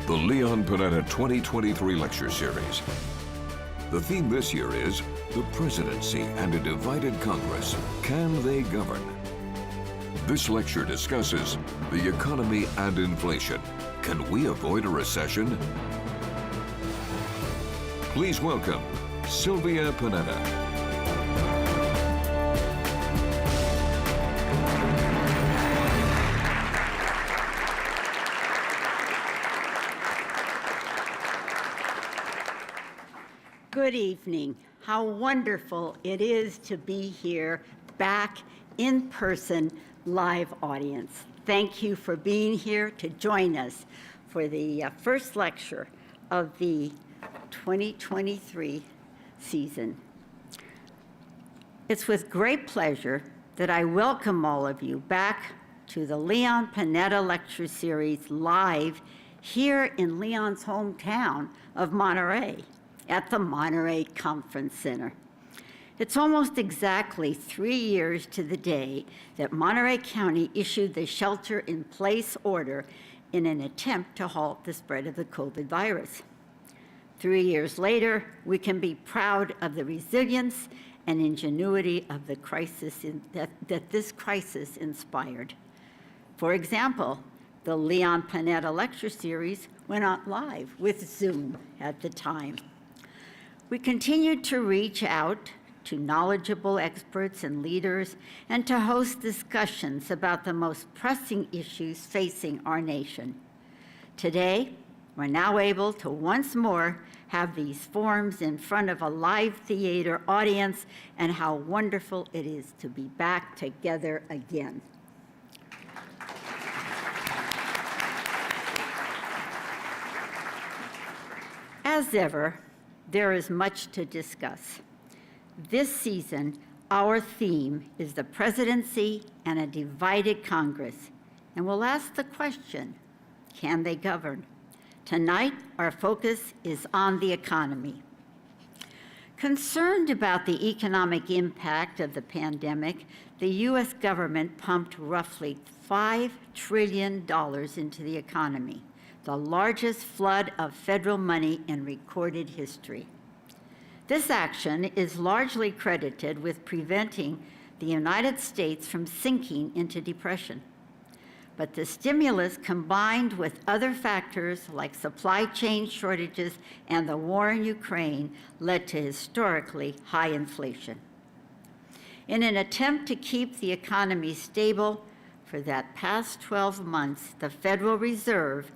the Leon Panetta 2023 Lecture Series. The theme this year is The Presidency and a Divided Congress. Can they govern? This lecture discusses the economy and inflation. Can we avoid a recession? Please welcome Sylvia Panetta. Good evening. How wonderful it is to be here back in person, live audience. Thank you for being here to join us for the first lecture of the 2023 season. It's with great pleasure that I welcome all of you back to the Leon Panetta Lecture Series live here in Leon's hometown of Monterey, at the Monterey Conference Center. It's almost exactly 3 years to the day that Monterey County issued the shelter-in-place order in an attempt to halt the spread of the COVID virus. 3 years later, we can be proud of the resilience and ingenuity of the crisis that this crisis inspired. For example, the Leon Panetta Lecture Series went on live with Zoom at the time. We continued to reach out to knowledgeable experts and leaders and to host discussions about the most pressing issues facing our nation. Today, we're now able to once more have these forums in front of a live theater audience, and how wonderful it is to be back together again. As ever, there is much to discuss. This season, our theme is the presidency and a divided Congress, and we'll ask the question, can they govern? Tonight, our focus is on the economy. Concerned about the economic impact of the pandemic, the U.S. government pumped roughly $5 trillion into the economy, the largest flood of federal money in recorded history. This action is largely credited with preventing the United States from sinking into depression. But the stimulus, combined with other factors like supply chain shortages and the war in Ukraine, led to historically high inflation. In an attempt to keep the economy stable, for that past 12 months, the Federal Reserve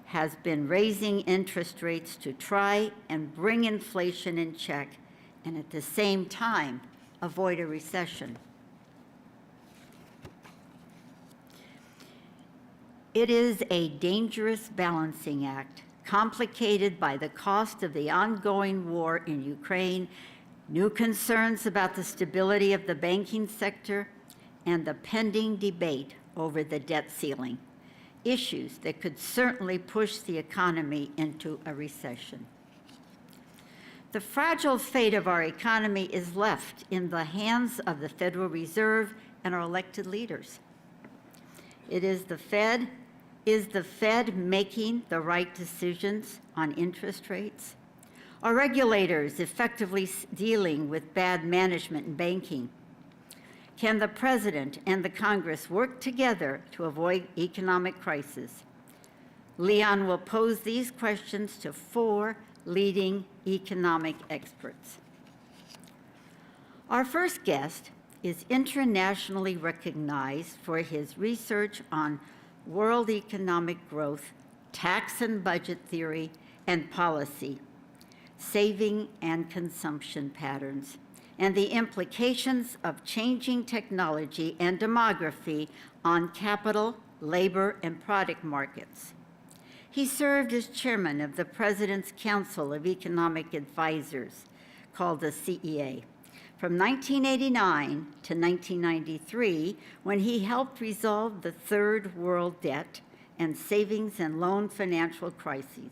has been raising interest rates to try and bring inflation in check and at the same time avoid a recession. It is a dangerous balancing act, complicated by the cost of the ongoing war in Ukraine, new concerns about the stability of the banking sector, and the pending debate over the debt ceiling. Issues that could certainly push the economy into a recession. The fragile fate of our economy is left in the hands of the Federal Reserve and our elected leaders. Is the Fed making the right decisions on interest rates? Are regulators effectively dealing with bad management in banking? Can the President and the Congress work together to avoid economic crisis? Leon will pose these questions to 4 leading economic experts. Our first guest is internationally recognized for his research on world economic growth, tax and budget theory, and policy, saving and consumption patterns, and the implications of changing technology and demography on capital, labor, and product markets. He served as chairman of the President's Council of Economic Advisors, called the CEA, from 1989 to 1993, when he helped resolve the Third World Debt and savings and loan financial crises.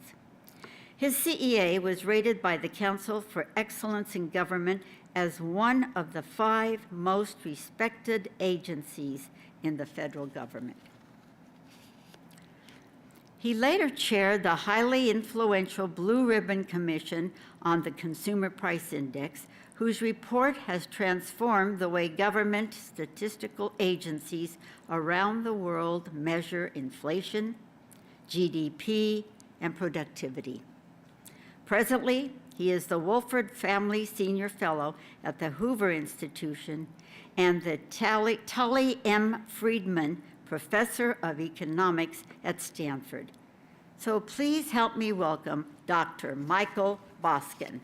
His CEA was rated by the Council for Excellence in Government as one of the 5 most respected agencies in the federal government. He later chaired the highly influential Blue Ribbon Commission on the Consumer Price Index, whose report has transformed the way government statistical agencies around the world measure inflation, GDP, and productivity. Presently, he is the Wolford Family Senior Fellow at the Hoover Institution and the Tully M. Friedman Professor of Economics at Stanford. So please help me welcome Dr. Michael Boskin.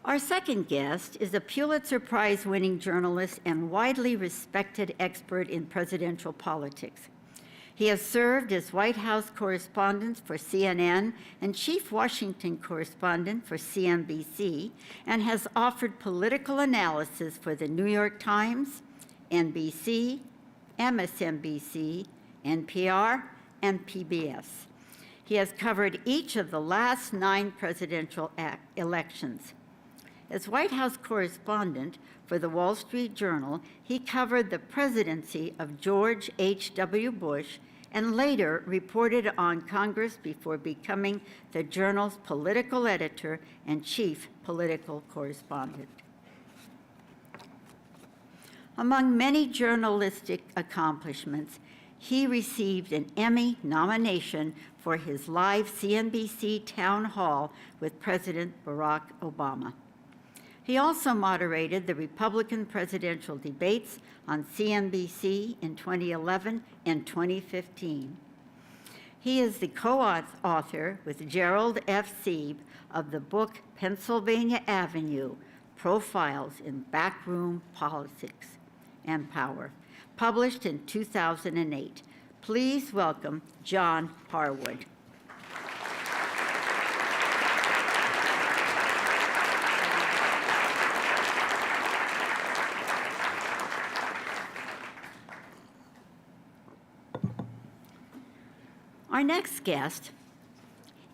Our second guest is a Pulitzer Prize-winning journalist and widely respected expert in presidential politics. He has served as White House correspondent for CNN and chief Washington correspondent for CNBC, and has offered political analysis for the New York Times, NBC, MSNBC, NPR, and PBS. He has covered each of the last 9 presidential elections. As White House correspondent for the Wall Street Journal, he covered the presidency of George H.W. Bush and later reported on Congress before becoming the Journal's political editor and chief political correspondent. Among many journalistic accomplishments, he received an Emmy nomination for his live CNBC town hall with President Barack Obama. He also moderated the Republican presidential debates on CNBC in 2011 and 2015. He is the co-author with Gerald F. Sieb of the book Pennsylvania Avenue: Profiles in Backroom Politics and Power, published in 2008. Please welcome John Harwood. Our next guest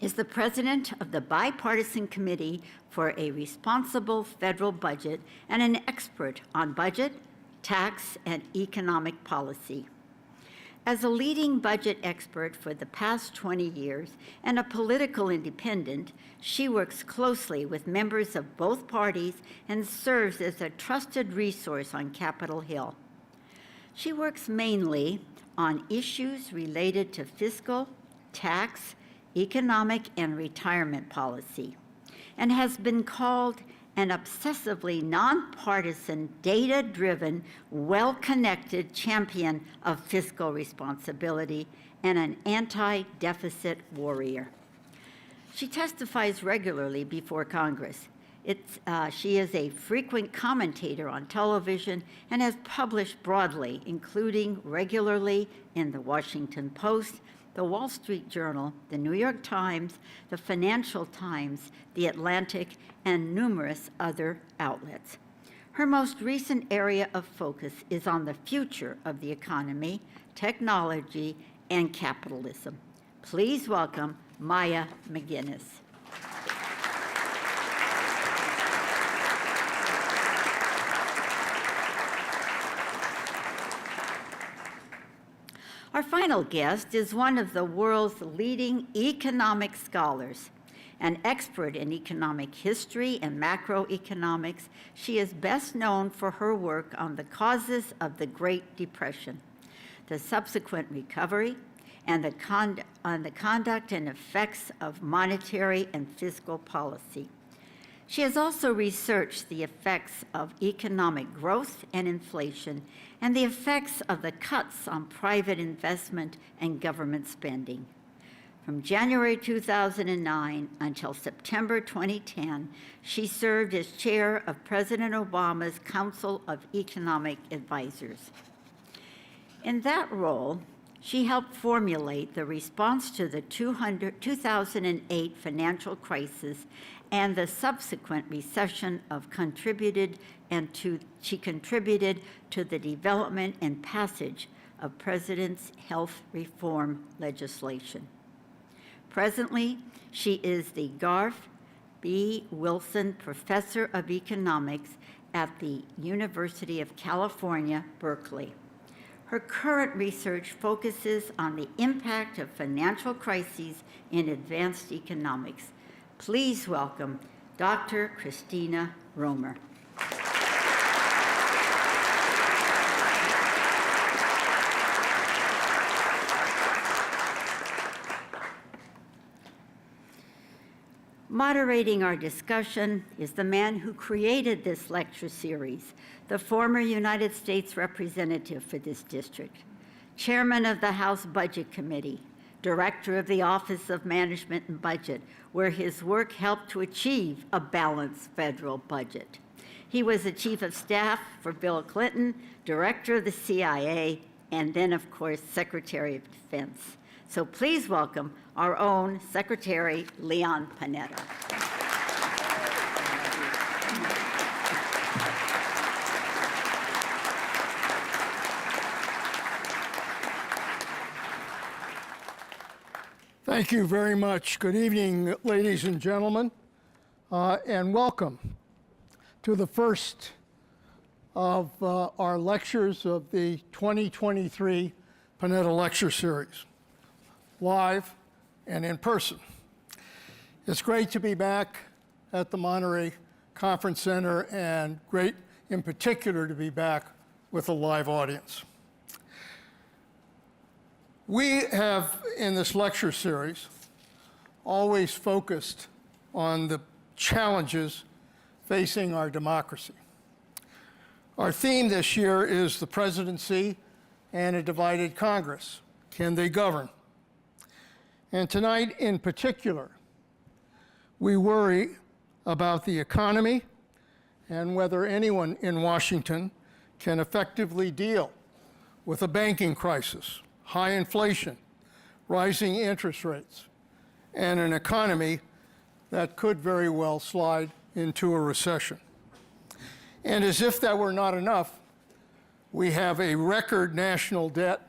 is the president of the Bipartisan Committee for a Responsible Federal Budget and an expert on budget, tax, and economic policy. As a leading budget expert for the past 20 years and a political independent, she works closely with members of both parties and serves as a trusted resource on Capitol Hill. She works mainly on issues related to fiscal, tax, economic, and retirement policy, and has been called an obsessively nonpartisan, data-driven, well-connected champion of fiscal responsibility and an anti-deficit warrior. She testifies regularly before Congress. She is a frequent commentator on television and has published broadly, including regularly in the Washington Post, the Wall Street Journal, the New York Times, the Financial Times, the Atlantic, and numerous other outlets. Her most recent area of focus is on the future of the economy, technology, and capitalism. Please welcome Maya McGinnis. Our final guest is one of the world's leading economic scholars. An expert in economic history and macroeconomics, she is best known for her work on the causes of the Great Depression, the subsequent recovery, and the conduct and effects of monetary and fiscal policy. She has also researched the effects of economic growth and inflation and the effects of the cuts on private investment and government spending. From January 2009 until September 2010, she served as chair of President Obama's Council of Economic Advisors. In that role, she helped formulate the response to the 2008 financial crisis and the subsequent recession she contributed to the development and passage of President's health reform legislation. Presently, she is the Garth B. Wilson Professor of Economics at the University of California, Berkeley. Her current research focuses on the impact of financial crises in advanced economics. Please welcome Dr. Christina Romer. Moderating our discussion is the man who created this lecture series, the former United States representative for this district, chairman of the House Budget Committee, director of the Office of Management and Budget, where his work helped to achieve a balanced federal budget. He was the chief of staff for Bill Clinton, director of the CIA, and then, of course, Secretary of Defense. So please welcome our own Secretary Leon Panetta. Thank you very much. Good evening, ladies and gentlemen, and welcome to the first of our lectures of the 2023 Panetta Lecture Series, live and in person. It's great to be back at the Monterey Conference Center, and great in particular to be back with a live audience. We have, in this lecture series, always focused on the challenges facing our democracy. Our theme this year is the presidency and a divided Congress. Can they govern? And tonight, in particular, we worry about the economy and whether anyone in Washington can effectively deal with a banking crisis, high inflation, rising interest rates, and an economy that could very well slide into a recession. And as if that were not enough, we have a record national debt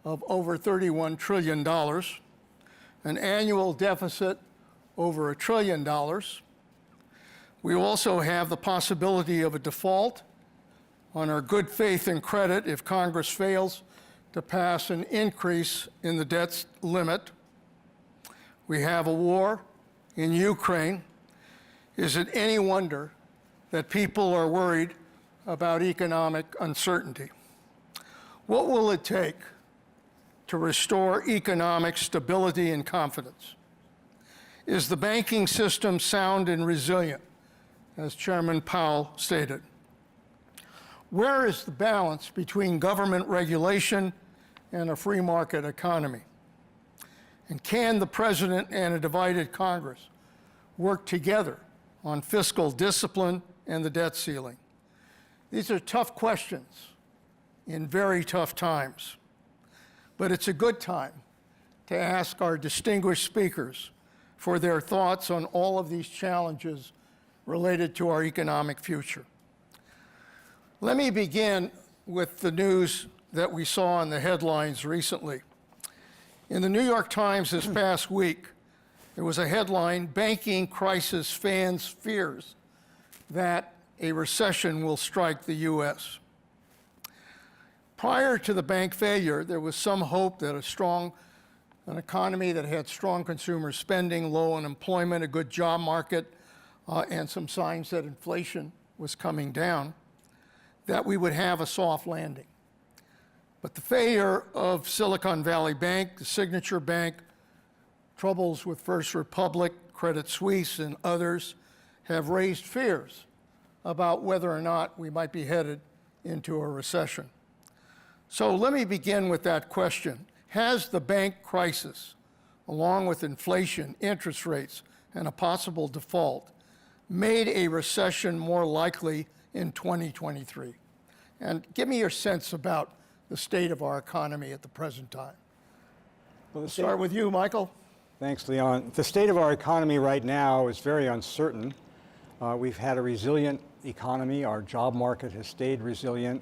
of over $31 trillion, an annual deficit over $1 trillion. We also have the possibility of a default on our good faith and credit if Congress fails to pass an increase in the debt limit. We have a war in Ukraine. Is it any wonder that people are worried about economic uncertainty? What will it take to restore economic stability and confidence? Is the banking system sound and resilient, as Chairman Powell stated? Where is the balance between government regulation and a free market economy? And can the president and a divided Congress work together on fiscal discipline and the debt ceiling? These are tough questions in very tough times, but it's a good time to ask our distinguished speakers for their thoughts on all of these challenges related to our economic future. Let me begin with the news that we saw in the headlines recently. In the New York Times this past week, there was a headline, "Banking Crisis Fans Fears that a Recession Will Strike the U.S." Prior to the bank failure, there was some hope that an economy that had strong consumer spending, low unemployment, a good job market, and some signs that inflation was coming down, that we would have a soft landing. But the failure of Silicon Valley Bank, the Signature Bank, troubles with First Republic, Credit Suisse, and others have raised fears about whether or not we might be headed into a recession. So let me begin with that question. Has the bank crisis, along with inflation, interest rates, and a possible default, made a recession more likely in 2023? And give me your sense about the state of our economy at the present time. Well, start with you, Michael. Thanks, Leon. The state of our economy right now is very uncertain. We've had a resilient economy. Our job market has stayed resilient.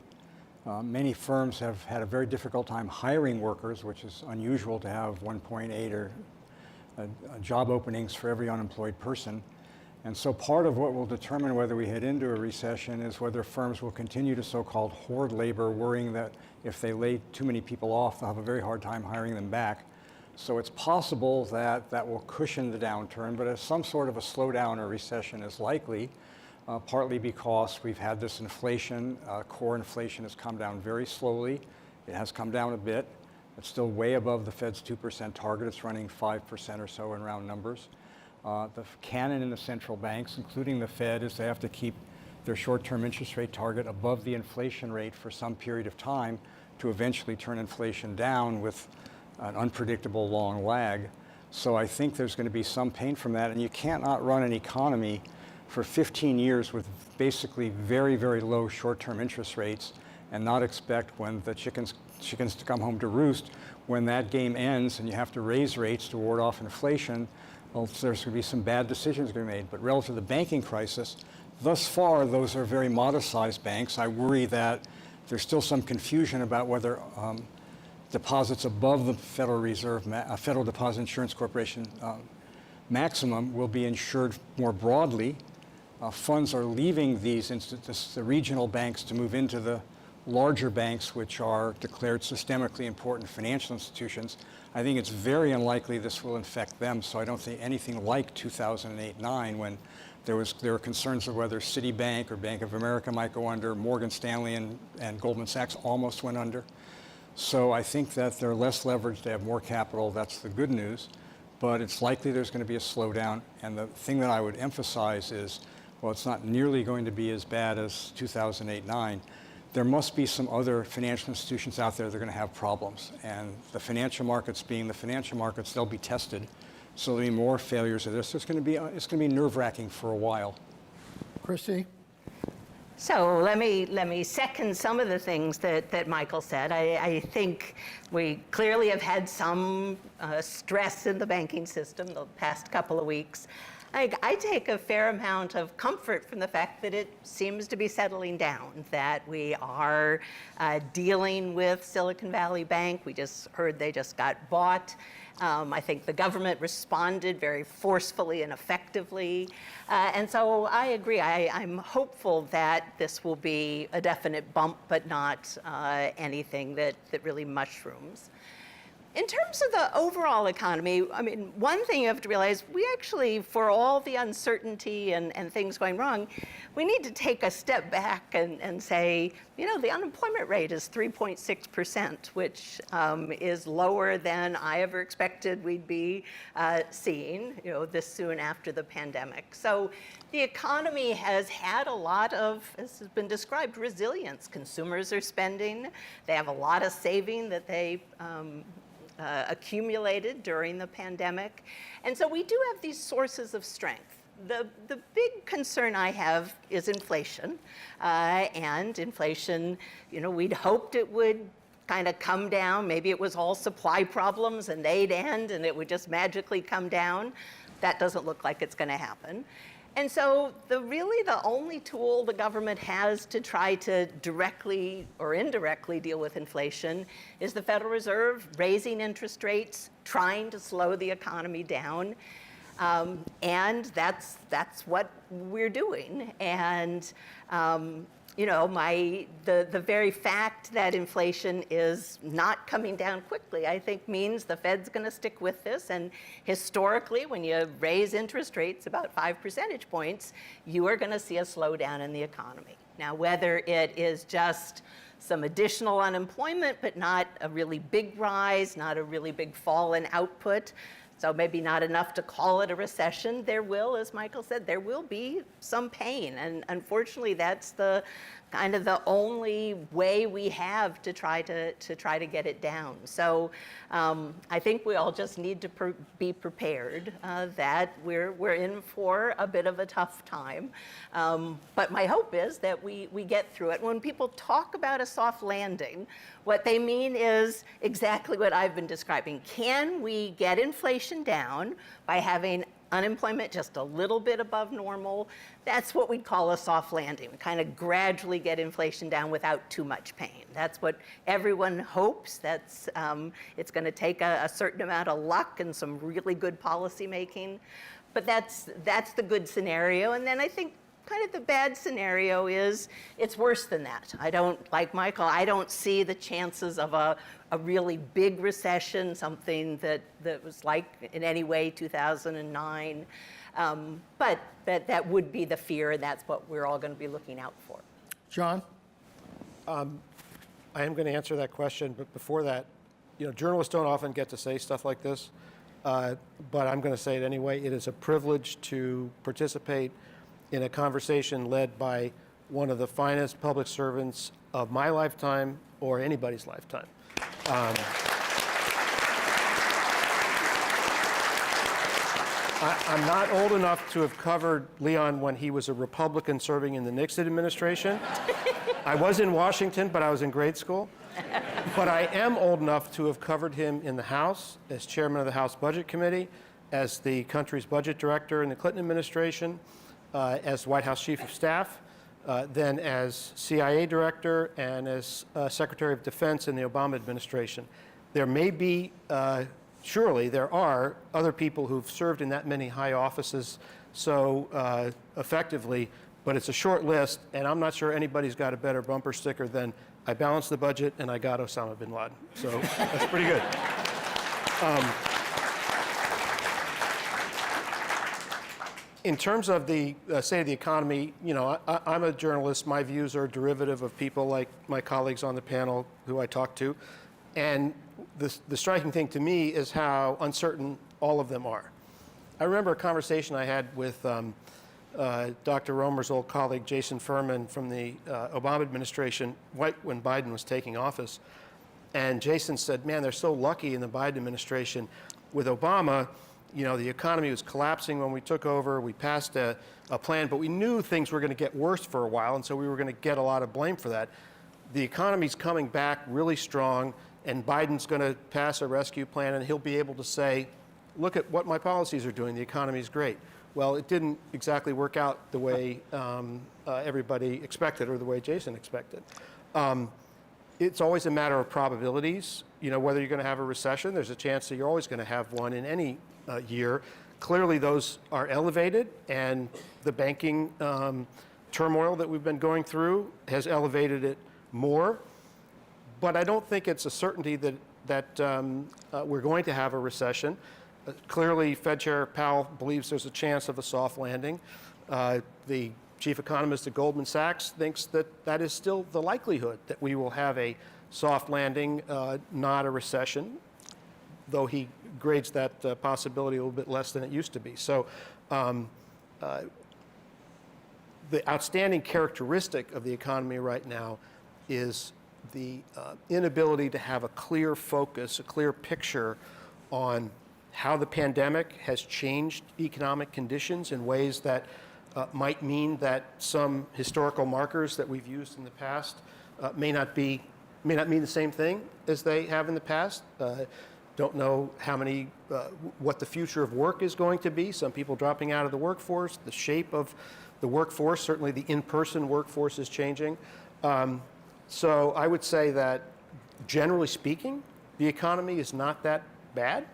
Many firms have had a very difficult time hiring workers, which is unusual to have 1.8 or job openings for every unemployed person. And so part of what will determine whether we head into a recession is whether firms will continue to so-called hoard labor, worrying that if they lay too many people off, they'll have a very hard time hiring them back. So it's possible that that will cushion the downturn, but as some sort of a slowdown or recession is likely, partly because we've had this inflation. Core inflation has come down very slowly. It has come down a bit. It's still way above the Fed's 2% target. It's running 5% or so in round numbers. The canon in the central banks, including the Fed, is they have to keep their short-term interest rate target above the inflation rate for some period of time to eventually turn inflation down with an unpredictable long lag. So I think there's going to be some pain from that, and you can't not run an economy for 15 years with basically very, very low short-term interest rates and not expect when the chickens to come home to roost. When that game ends and you have to raise rates to ward off inflation, well, there's going to be some bad decisions going to be made. But relative to the banking crisis, thus far, those are very modest-sized banks. I worry that there's still some confusion about whether deposits above the Federal Reserve, Federal Deposit Insurance Corporation maximum will be insured more broadly. Funds are leaving these the regional banks to move into the larger banks, which are declared systemically important financial institutions. I think it's very unlikely this will infect them, so I don't think anything like 2008-9 when there were concerns of whether Citibank or Bank of America might go under. Morgan Stanley and Goldman Sachs almost went under. So I think that they're less leveraged, they have more capital. That's the good news, but it's likely there's going to be a slowdown. And the thing that I would emphasize is, well, it's not nearly going to be as bad as 2008-9. There must be some other financial institutions out there that are going to have problems. And the financial markets being the financial markets, they'll be tested. So there'll be more failures of this. It's going to be nerve-wracking for a while. Christy? So let me second some of the things that Michael said. I think we clearly have had some stress in the banking system the past couple of weeks. I take a fair amount of comfort from the fact that it seems to be settling down, that we are dealing with Silicon Valley Bank. We just heard they just got bought. I think the government responded very forcefully and effectively. And so I agree. I'm hopeful that this will be a definite bump, but not anything that really mushrooms. In terms of the overall economy, I mean, one thing you have to realize, we actually, for all the uncertainty and things going wrong, we need to take a step back and say, you know, the unemployment rate is 3.6%, which is lower than I ever expected we'd be seeing, you know, this soon after the pandemic. So the economy has had a lot of, as has been described, resilience. Consumers are spending. They have a lot of saving that they accumulated during the pandemic. And so we do have these sources of strength. The big concern I have is inflation. And inflation, you know, we'd hoped it would kind of come down. Maybe it was all supply problems and they'd end and it would just magically come down. That doesn't look like it's going to happen. And so really the only tool the government has to try to directly or indirectly deal with inflation is the Federal Reserve raising interest rates, trying to slow the economy down. And that's what we're doing. And you know, the very fact that inflation is not coming down quickly, I think means the Fed's going to stick with this. And historically, when you raise interest rates about 5 percentage points, you are going to see a slowdown in the economy. Now, whether it is just some additional unemployment, but not a really big rise, not a really big fall in output, so maybe not enough to call it a recession, there will, as Michael said, there will be some pain. And unfortunately, that's the kind of the only way we have to try to get it down. So I think we all just need to be prepared that we're in for a bit of a tough time. But my hope is that we get through it. When people talk about a soft landing, what they mean is exactly what I've been describing. Can we get inflation down by having unemployment just a little bit above normal, that's what we'd call a soft landing. We kind of gradually get inflation down without too much pain. That's what everyone hopes. That's, it's going to take a certain amount of luck and some really good policy making. But that's the good scenario. And then I think kind of the bad scenario is it's worse than that. I don't, like Michael, I don't see the chances of a really big recession, something that was like in any way 2009. But that would be the fear, and that's what we're all going to be looking out for. John? I am going to answer that question, but before that, you know, journalists don't often get to say stuff like this, but I'm going to say it anyway. It is a privilege to participate in a conversation led by one of the finest public servants of my lifetime or anybody's lifetime. I'm not old enough to have covered Leon when he was a Republican serving in the Nixon administration. I was in Washington, but I was in grade school. But I am old enough to have covered him in the House as chairman of the House Budget Committee, as the country's budget director in the Clinton administration, as White House Chief of Staff, then as CIA director, and as Secretary of Defense in the Obama administration. There may be, surely there are other people who've served in that many high offices so effectively, but it's a short list, and I'm not sure anybody's got a better bumper sticker than I balanced the budget and I got Osama bin Laden. So that's pretty good. In terms of the state of the economy, you know, I'm a journalist. My views are derivative of people like my colleagues on the panel who I talk to. And the striking thing to me is how uncertain all of them are. I remember a conversation I had with Dr. Romer's old colleague, Jason Furman, from the Obama administration, right when Biden was taking office. And Jason said, man, they're so lucky in the Biden administration. With Obama, you know, the economy was collapsing when we took over. We passed a plan, but we knew things were going to get worse for a while, and so we were going to get a lot of blame for that. The economy's coming back really strong, and Biden's going to pass a rescue plan, and he'll be able to say, look at what my policies are doing. The economy's great. Well, it didn't exactly work out the way everybody expected, or the way Jason expected. It's always a matter of probabilities. You know, whether you're going to have a recession, there's a chance that you're always going to have one in any year. Clearly, those are elevated, and the banking turmoil that we've been going through has elevated it more. But I don't think it's a certainty that we're going to have a recession. Clearly, Fed Chair Powell believes there's a chance of a soft landing. The chief economist at Goldman Sachs thinks that that is still the likelihood that we will have a soft landing, not a recession, though he grades that possibility a little bit less than it used to be. So the outstanding characteristic of the economy right now is the inability to have a clear focus, a clear picture on how the pandemic has changed economic conditions in ways that might mean that some historical markers that we've used in the past may not mean the same thing as they have in the past. Don't know how many, what the future of work is going to be. Some people dropping out of the workforce, the shape of the workforce, certainly the in-person workforce is changing. So I would say that, generally speaking, the economy is not that bad.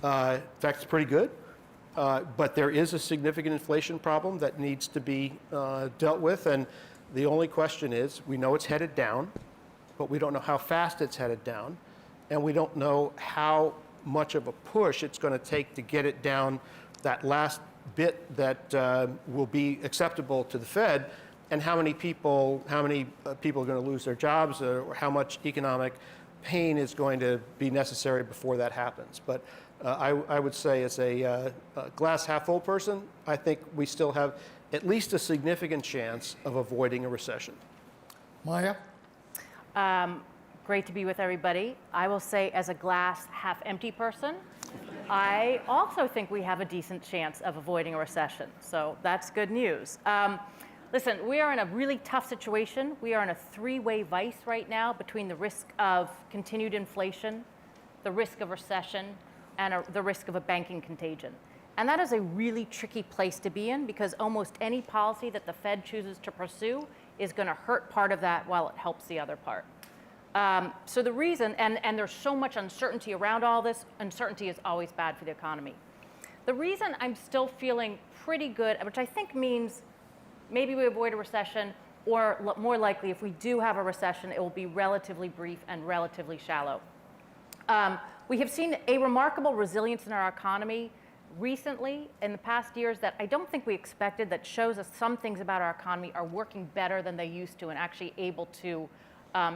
In fact, it's pretty good. But there is a significant inflation problem that needs to be dealt with. And the only question is, we know it's headed down, but we don't know how fast it's headed down. And we don't know how much of a push it's going to take to get it down that last bit that will be acceptable to the Fed, and how many people are going to lose their jobs, or how much economic pain is going to be necessary before that happens. But I would say, as a glass half full person, I think we still have at least a significant chance of avoiding a recession. Maya? Great to be with everybody. I will say, as a glass half empty person, I also think we have a decent chance of avoiding a recession. So that's good news. Listen, we are in a really tough situation. We are in a three-way vice right now between the risk of continued inflation, the risk of recession, and the risk of a banking contagion. And that is a really tricky place to be in because almost any policy that the Fed chooses to pursue is going to hurt part of that while it helps the other part. So the reason, and there's so much uncertainty around all this, uncertainty is always bad for the economy. The reason I'm still feeling pretty good, which I think means maybe we avoid a recession, or more likely, if we do have a recession, it will be relatively brief and relatively shallow. We have seen a remarkable resilience in our economy recently in the past years that I don't think we expected, that shows us some things about our economy are working better than they used to and actually able to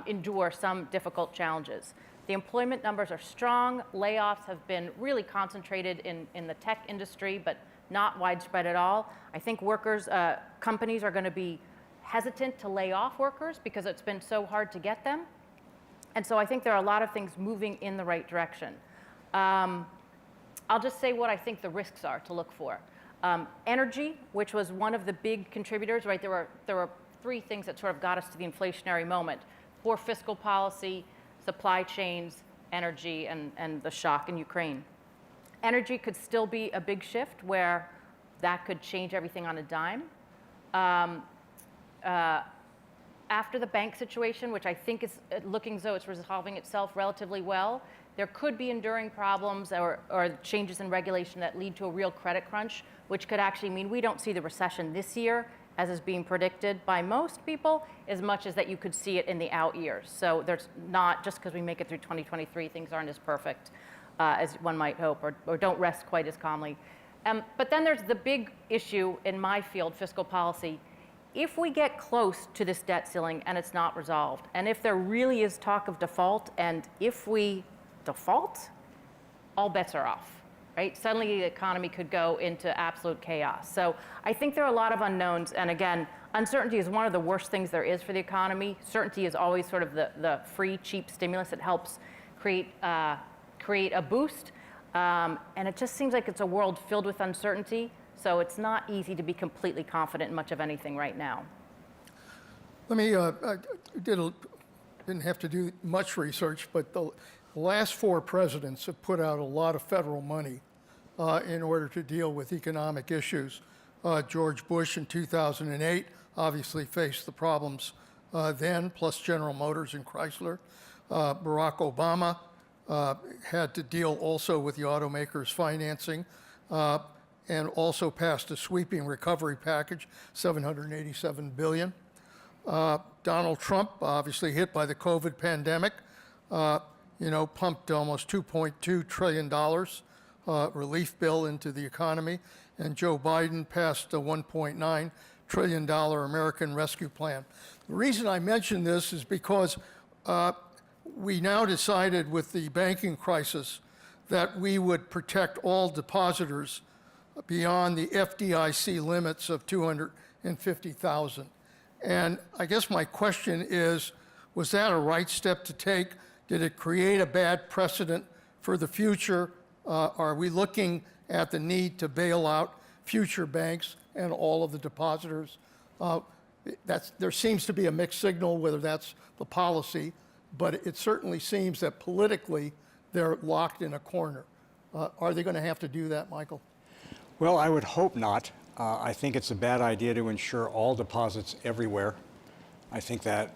endure some difficult challenges. The employment numbers are strong. Layoffs have been really concentrated in the tech industry, but not widespread at all. I think companies are going to be hesitant to lay off workers because it's been so hard to get them. And so I think there are a lot of things moving in the right direction. I'll just say what I think the risks are to look for. Energy, which was one of the big contributors, right? There were three things that sort of got us to the inflationary moment: poor fiscal policy, supply chains, energy, and the shock in Ukraine. Energy could still be a big shift where that could change everything on a dime. After the bank situation, which I think is looking as though it's resolving itself relatively well, there could be enduring problems or changes in regulation that lead to a real credit crunch, which could actually mean we don't see the recession this year, as is being predicted by most people, as much as that you could see it in the out years. So there's not, just because we make it through 2023, things aren't as perfect as one might hope, or don't rest quite as calmly. But then there's the big issue in my field, fiscal policy. If we get close to this debt ceiling and it's not resolved, and if there really is talk of default, and if we default, all bets are off, right? Suddenly the economy could go into absolute chaos. So I think there are a lot of unknowns, and again, uncertainty is one of the worst things there is for the economy. Certainty is always sort of the free, cheap stimulus that helps create a boost, and it just seems like it's a world filled with uncertainty. So it's not easy to be completely confident in much of anything right now. Let me, didn't have to do much research, but the last four presidents have put out a lot of federal money in order to deal with economic issues. George Bush in 2008 obviously faced the problems then, plus General Motors and Chrysler. Barack Obama had to deal also with the automakers' financing, and also passed a sweeping recovery package, $787 billion. Donald Trump, obviously hit by the COVID pandemic, pumped almost $2.2 trillion relief bill into the economy, and Joe Biden passed a $1.9 trillion American Rescue Plan. The reason I mention this is because we now decided with the banking crisis that we would protect all depositors beyond the FDIC limits of 250,000. And I guess my question is, was that a right step to take? Did it create a bad precedent for the future? Are we looking at the need to bail out future banks and all of the depositors? There seems to be a mixed signal whether that's the policy, but it certainly seems that politically they're locked in a corner. Are they going to have to do that, Michael? Well, I would hope not. I think it's a bad idea to insure all deposits everywhere. I think that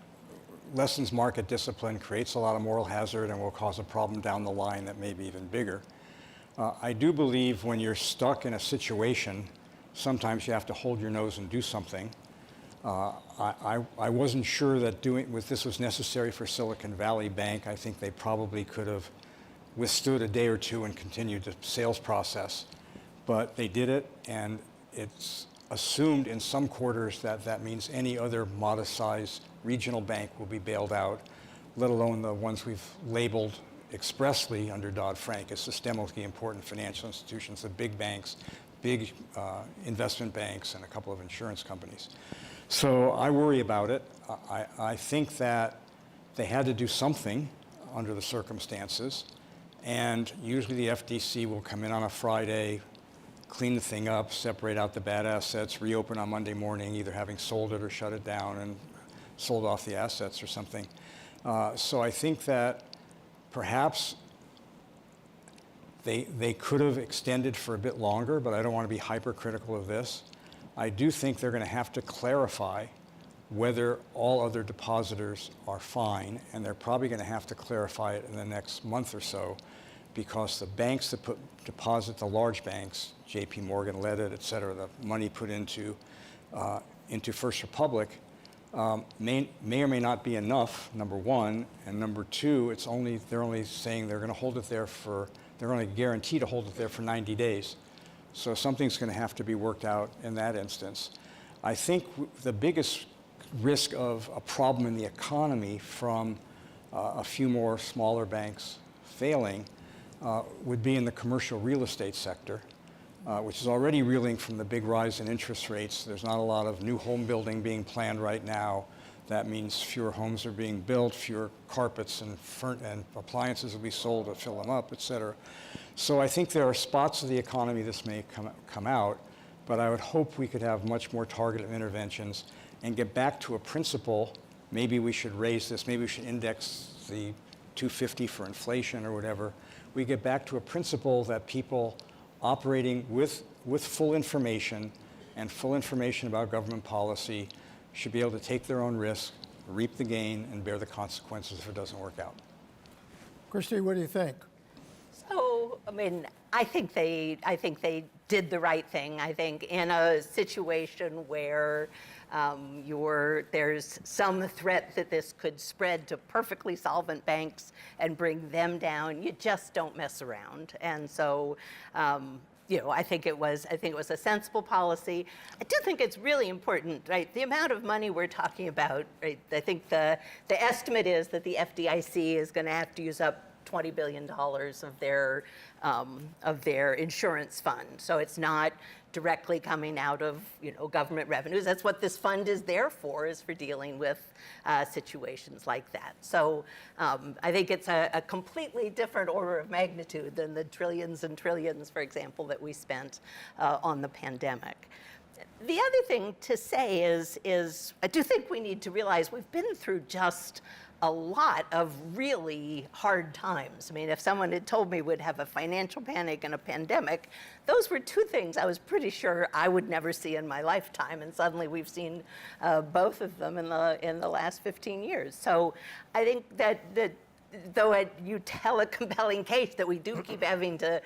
lessens market discipline, creates a lot of moral hazard, and will cause a problem down the line that may be even bigger. I do believe when you're stuck in a situation, sometimes you have to hold your nose and do something. I wasn't sure that this was necessary for Silicon Valley Bank. I think they probably could have withstood a day or two and continued the sales process. But they did it, and it's assumed in some quarters that that means any other modest-sized regional bank will be bailed out, let alone the ones we've labeled expressly under Dodd-Frank as systemically important financial institutions, the big banks, big investment banks, and a couple of insurance companies. So I worry about it. I think that they had to do something under the circumstances, and usually the FDIC will come in on a Friday, clean the thing up, separate out the bad assets, reopen on Monday morning, either having sold it or shut it down and sold off the assets or something. So I think that perhaps They could have extended for a bit longer, but I don't want to be hypercritical of this. I do think they're going to have to clarify whether all other depositors are fine, and they're probably going to have to clarify it in the next month or so, because the banks that deposit, the large banks, JP Morgan led it, et cetera, the money put into First Republic, may or may not be enough, number one, and number two, they're only saying they're going to hold it there they're only guaranteed to hold it there for 90 days. So something's going to have to be worked out in that instance. I think the biggest risk of a problem in the economy from a few more smaller banks failing would be in the commercial real estate sector, which is already reeling from the big rise in interest rates. There's not a lot of new home building being planned right now. That means fewer homes are being built, fewer carpets and appliances will be sold to fill them up, et cetera. So I think there are spots of the economy this may come out, but I would hope we could have much more targeted interventions and get back to a principle. Maybe we should raise this, maybe we should index the 250 for inflation or whatever. We get back to a principle that people operating with full information and full information about government policy should be able to take their own risk, reap the gain, and bear the consequences if it doesn't work out. Christy, what do you think? So, I mean, I think they did the right thing. I think in a situation where there's some threat that this could spread to perfectly solvent banks and bring them down, you just don't mess around. And so, I think it was a sensible policy. I do think it's really important, right? The amount of money we're talking about, right? I think the estimate is that the FDIC is going to have to use up $20 billion of their insurance fund. So it's not directly coming out of government revenues. That's what this fund is there for, is for dealing with situations like that. So I think it's a completely different order of magnitude than the trillions and trillions, for example, that we spent on the pandemic. The other thing to say is I do think we need to realize we've been through just a lot of really hard times. I mean, if someone had told me we'd have a financial panic and a pandemic, those were two things I was pretty sure I would never see in my lifetime, and suddenly we've seen both of them in the last 15 years. So I think that though you tell a compelling case that we do keep having to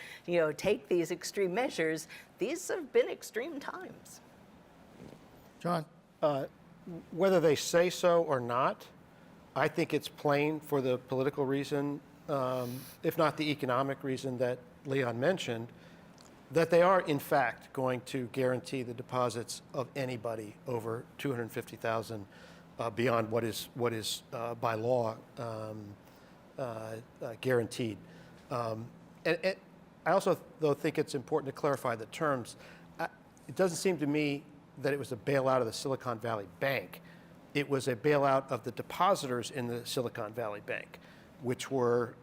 take these extreme measures, these have been extreme times. John? Whether they say so or not, I think it's plain for the political reason, if not the economic reason that Leon mentioned, that they are in fact going to guarantee the deposits of anybody over $250,000 beyond what is by law guaranteed. And I also, though, think it's important to clarify the terms. It doesn't seem to me that it was a bailout of the Silicon Valley Bank. It was a bailout of the depositors in the Silicon Valley Bank, which were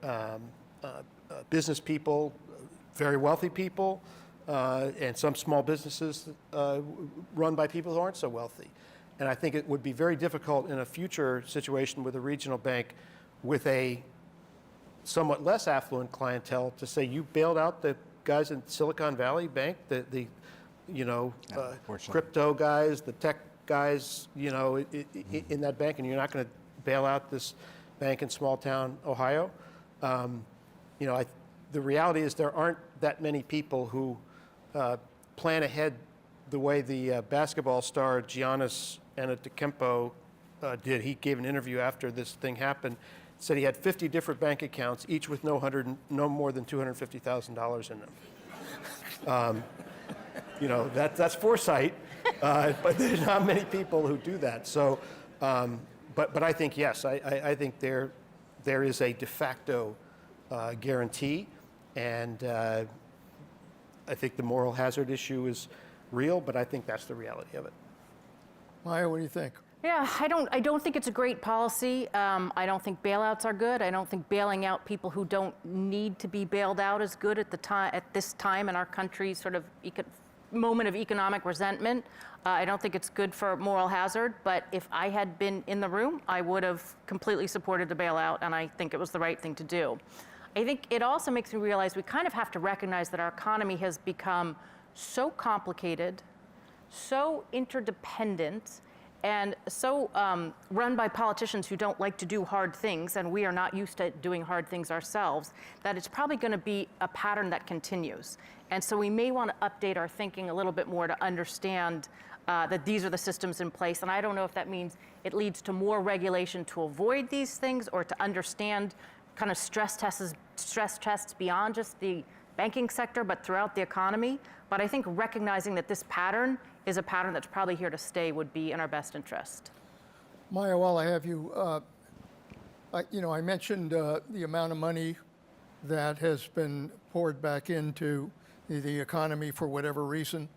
business people, very wealthy people, and some small businesses run by people who aren't so wealthy. And I think it would be very difficult in a future situation with a regional bank with a somewhat less affluent clientele to say, you bailed out the guys in Silicon Valley Bank, the crypto guys, the tech guys, in that bank, and you're not going to bail out this bank in small town Ohio. The reality is there aren't that many people who plan ahead the way the basketball star Giannis Antetokounmpo did. He gave an interview after this thing happened, said he had 50 different bank accounts, each with no more than $250,000 in them. That's foresight. But there's not many people who do that. So, but I think, yes, I think there is a de facto guarantee, and I think the moral hazard issue is real, but I think that's the reality of it. Maya, what do you think? Yeah, I don't think it's a great policy. I don't think bailouts are good. I don't think bailing out people who don't need to be bailed out is good at this time in our country's sort of moment of economic resentment. I don't think it's good for moral hazard, but if I had been in the room, I would have completely supported the bailout, and I think it was the right thing to do. I think it also makes me realize we kind of have to recognize that our economy has become so complicated, so interdependent, and so run by politicians who don't like to do hard things, and we are not used to doing hard things ourselves, that it's probably going to be a pattern that continues. And so we may want to update our thinking a little bit more to understand that these are the systems in place. And I don't know if that means it leads to more regulation to avoid these things, or to understand kind of stress tests beyond just the banking sector, but throughout the economy. But I think recognizing that this pattern is a pattern that's probably here to stay would be in our best interest. Maya, while I have you, I mentioned the amount of money that has been poured back into the economy for whatever reason.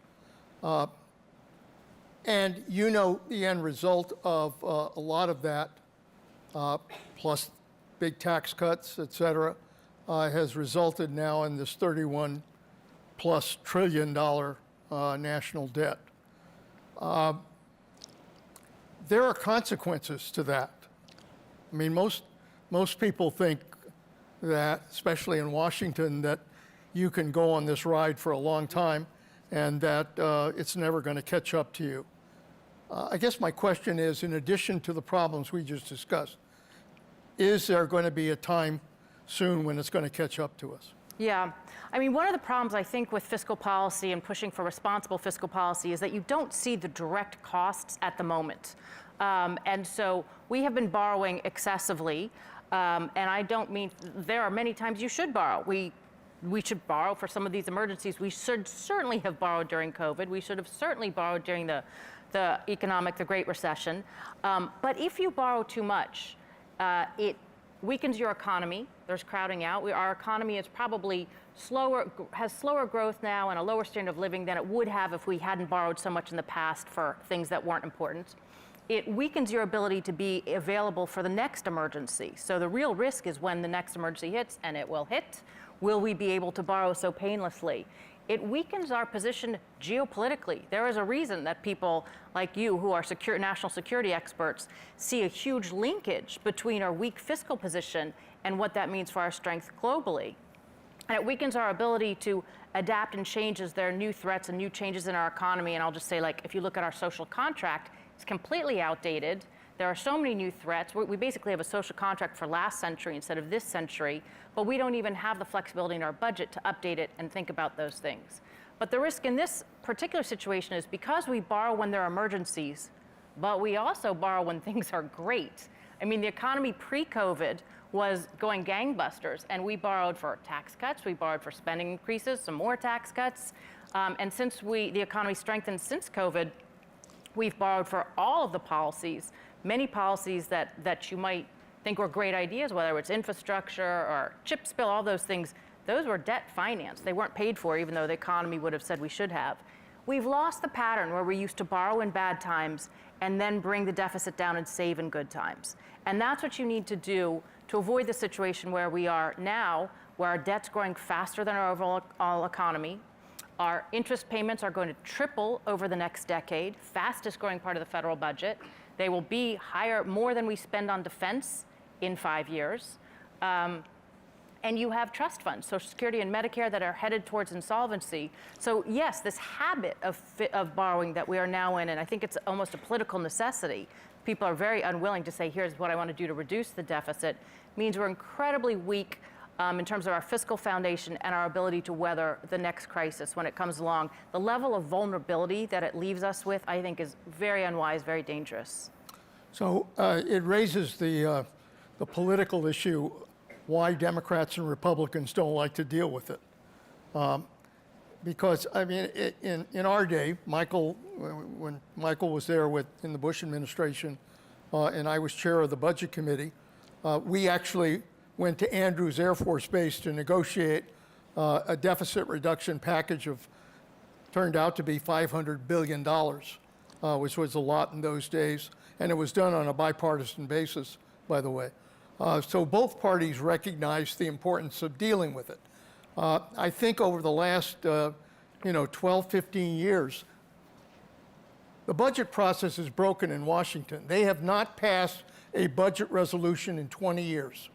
And you know the end result of a lot of that, plus big tax cuts, et cetera, has resulted now in this $31+ trillion national debt. There are consequences to that. I mean, most people think that, especially in Washington, that you can go on this ride for a long time and that it's never going to catch up to you. I guess my question is, in addition to the problems we just discussed, is there going to be a time soon when it's going to catch up to us? Yeah. I mean, one of the problems I think with fiscal policy and pushing for responsible fiscal policy is that you don't see the direct costs at the moment. And so we have been borrowing excessively. And I don't mean, there are many times you should borrow. We should borrow for some of these emergencies. We should certainly have borrowed during COVID. We should have certainly borrowed during the Great Recession. But if you borrow too much, it weakens your economy. There's crowding out. Our economy is probably has slower growth now and a lower standard of living than it would have if we hadn't borrowed so much in the past for things that weren't important. It weakens your ability to be available for the next emergency. So the real risk is when the next emergency hits, and it will hit, will we be able to borrow so painlessly? It weakens our position geopolitically. There is a reason that people like you, who are national security experts, see a huge linkage between our weak fiscal position and what that means for our strength globally. And it weakens our ability to adapt and change as there are new threats and new changes in our economy. And I'll just say, like, if you look at our social contract, it's completely outdated. There are so many new threats. We basically have a social contract for last century instead of this century, but we don't even have the flexibility in our budget to update it and think about those things. But the risk in this particular situation is because we borrow when there are emergencies, but we also borrow when things are great. I mean, the economy pre-COVID was going gangbusters, and we borrowed for tax cuts, we borrowed for spending increases, some more tax cuts, and since the economy strengthened since COVID, we've borrowed for all of the policies, many policies that you might think were great ideas, whether it's infrastructure or chip spill, all those things. Those were debt financed. They weren't paid for, even though the economy would have said we should have. We've lost the pattern where we used to borrow in bad times and then bring the deficit down and save in good times. And that's what you need to do to avoid the situation where we are now, where our debt's growing faster than our overall economy. Our interest payments are going to triple over the next decade, fastest growing part of the federal budget. They will be higher, more than we spend on defense in 5 years. And you have trust funds, Social Security and Medicare, that are headed towards insolvency. So yes, this habit of borrowing that we are now in, and I think it's almost a political necessity, people are very unwilling to say, here's what I want to do to reduce the deficit, means we're incredibly weak in terms of our fiscal foundation and our ability to weather the next crisis when it comes along. The level of vulnerability that it leaves us with, I think, is very unwise, very dangerous. So it raises the political issue, why Democrats and Republicans don't like to deal with it. Because, I mean, in our day, when Michael was there in the Bush administration, and I was chair of the Budget Committee, we actually went to Andrews Air Force Base to negotiate a deficit reduction package turned out to be $500 billion, which was a lot in those days. And it was done on a bipartisan basis, by the way. So both parties recognized the importance of dealing with it. I think over the last 12, 15 years, the budget process is broken in Washington. They have not passed a budget resolution in 20 years.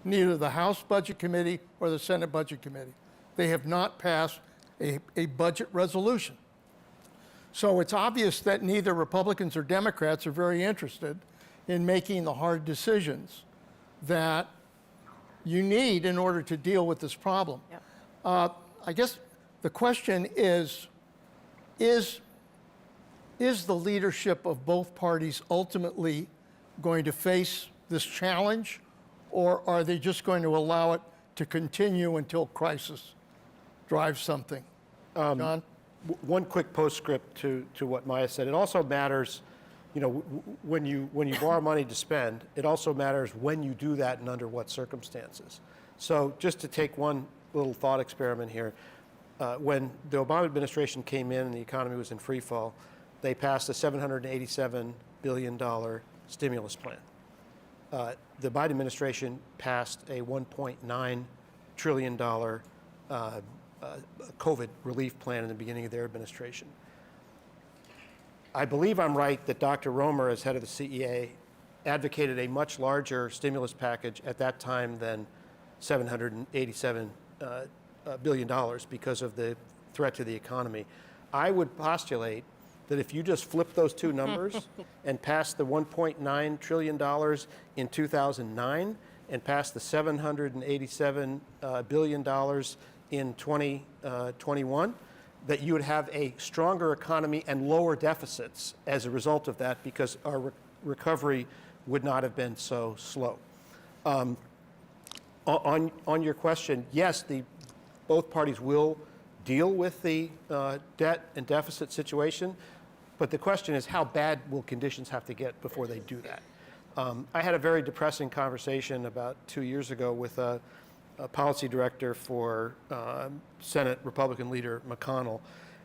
neither the House Budget Committee or the Senate Budget Committee. They have not passed a budget resolution. So it's obvious that neither Republicans or Democrats are very interested in making the hard decisions that you need in order to deal with this problem. Yep. I guess the question is the leadership of both parties ultimately going to face this challenge, or are they just going to allow it to continue until crisis drives something? John? One quick postscript to what Maya said. It also matters, you know, when you borrow money to spend, it also matters when you do that and under what circumstances. So just to take one little thought experiment here, when the Obama administration came in and the economy was in free fall, they passed a $787 billion stimulus plan. The Biden administration passed a $1.9 trillion COVID relief plan in the beginning of their administration. I believe I'm right that Dr. Romer, as head of the CEA, advocated a much larger stimulus package at that time than $787 billion because of the threat to the economy. I would postulate that if you just flip those two numbers and pass the $1.9 trillion in 2009 and pass the $787 billion in 2021, that you would have a stronger economy and lower deficits as a result of that, because our recovery would not have been so slow. On your question, yes, both parties will deal with the debt and deficit situation, but the question is, how bad will conditions have to get before they do that? I had a very depressing conversation about 2 years ago with a policy director for Senate Republican leader McConnell,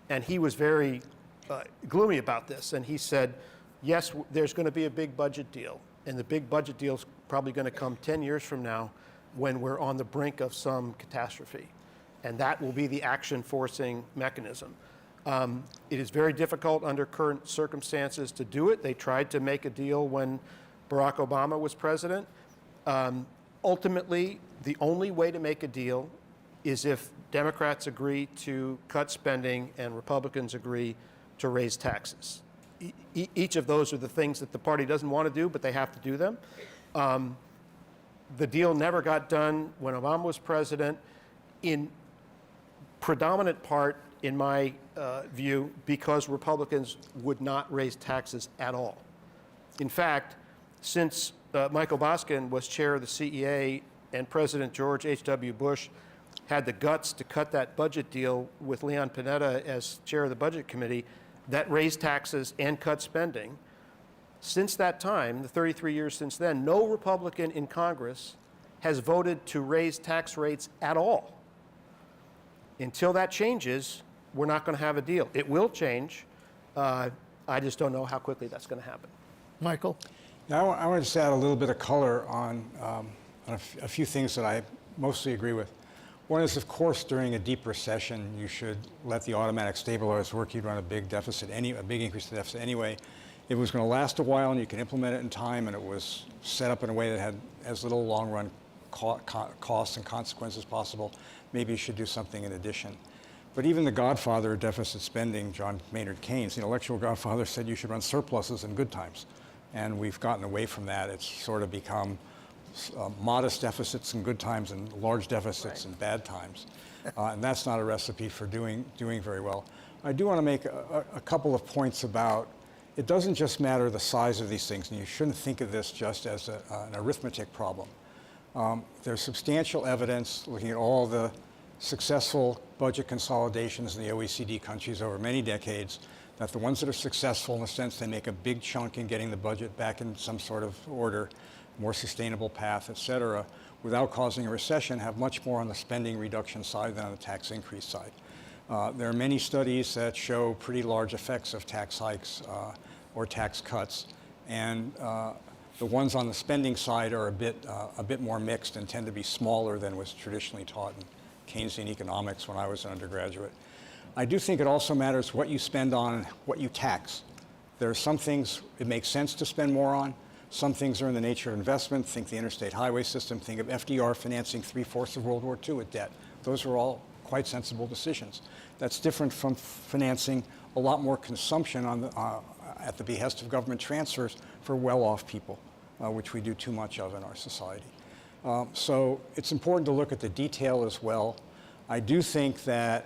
and he was very gloomy about this. And he said, yes, there's going to be a big budget deal, and the big budget deal is probably going to come 10 years from now when we're on the brink of some catastrophe, and that will be the action forcing mechanism. It is very difficult under current circumstances to do it. They tried to make a deal when Barack Obama was president. Ultimately, the only way to make a deal is if Democrats agree to cut spending and Republicans agree to raise taxes. Each of those are the things that the party doesn't want to do, but they have to do them. The deal never got done when Obama was president, in predominant part, in my view, because Republicans would not raise taxes at all. In fact, since Michael Boskin was chair of the CEA and President George H.W. Bush had the guts to cut that budget deal with Leon Panetta as chair of the Budget Committee that raised taxes and cut spending, since that time, the 33 years since then, no Republican in Congress has voted to raise tax rates at all. Until that changes, we're not going to have a deal. It will change. I just don't know how quickly that's going to happen. Michael? Now, I want to just add a little bit of color on a few things that I mostly agree with. One is, of course, during a deep recession, you should let the automatic stabilizers work. You'd run a big deficit, a big increase in the deficit anyway. It was going to last a while, and you can implement it in time, and it was set up in a way that had as little long-run costs and consequences as possible. Maybe you should do something in addition. But even the godfather of deficit spending, John Maynard Keynes, the intellectual godfather, said you should run surpluses in good times. And we've gotten away from that. It's sort of become modest deficits in good times and large deficits in bad times. And that's not a recipe for doing very well. I do want to make a couple of points about, it doesn't just matter the size of these things, and you shouldn't think of this just as an arithmetic problem. There's substantial evidence looking at all the successful budget consolidations in the OECD countries over many decades, that the ones that are successful, in the sense they make a big chunk in getting the budget back in some sort of order, more sustainable path, et cetera, without causing a recession, have much more on the spending reduction side than on the tax increase side. There are many studies that show pretty large effects of tax hikes or tax cuts, and the ones on the spending side are a bit more mixed and tend to be smaller than was traditionally taught in Keynesian economics when I was an undergraduate. I do think it also matters what you spend on and what you tax. There are some things it makes sense to spend more on, Some things are in the nature of investment. Think the interstate highway system. Think of FDR financing 3/4 of World War II with debt. Those are all quite sensible decisions. That's different from financing a lot more consumption at the behest of government transfers for well-off people, which we do too much of in our society. So it's important to look at the detail as well. I do think that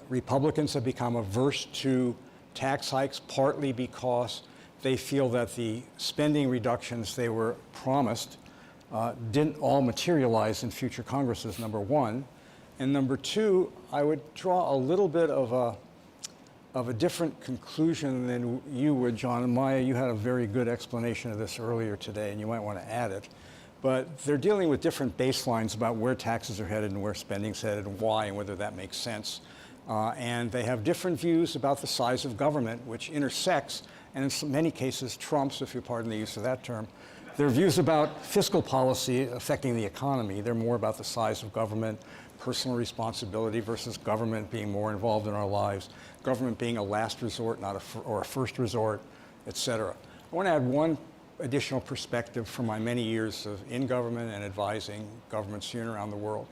Republicans have become averse to tax hikes, partly because they feel that the spending reductions they were promised didn't all materialize in future Congresses, number one. And number two, I would draw a little bit of a different conclusion than you would, John. And Maya, you had a very good explanation of this earlier today, and you might want to add it. But they're dealing with different baselines about where taxes are headed and where spending's headed and why and whether that makes sense. And they have different views about the size of government, which intersects, and in many cases trumps, if you pardon the use of that term, their views about fiscal policy affecting the economy. They're more about the size of government, personal responsibility versus government being more involved in our lives, government being a last resort, not or a first resort, et cetera. I want to add one additional perspective from my many years in government and advising governments here and around the world.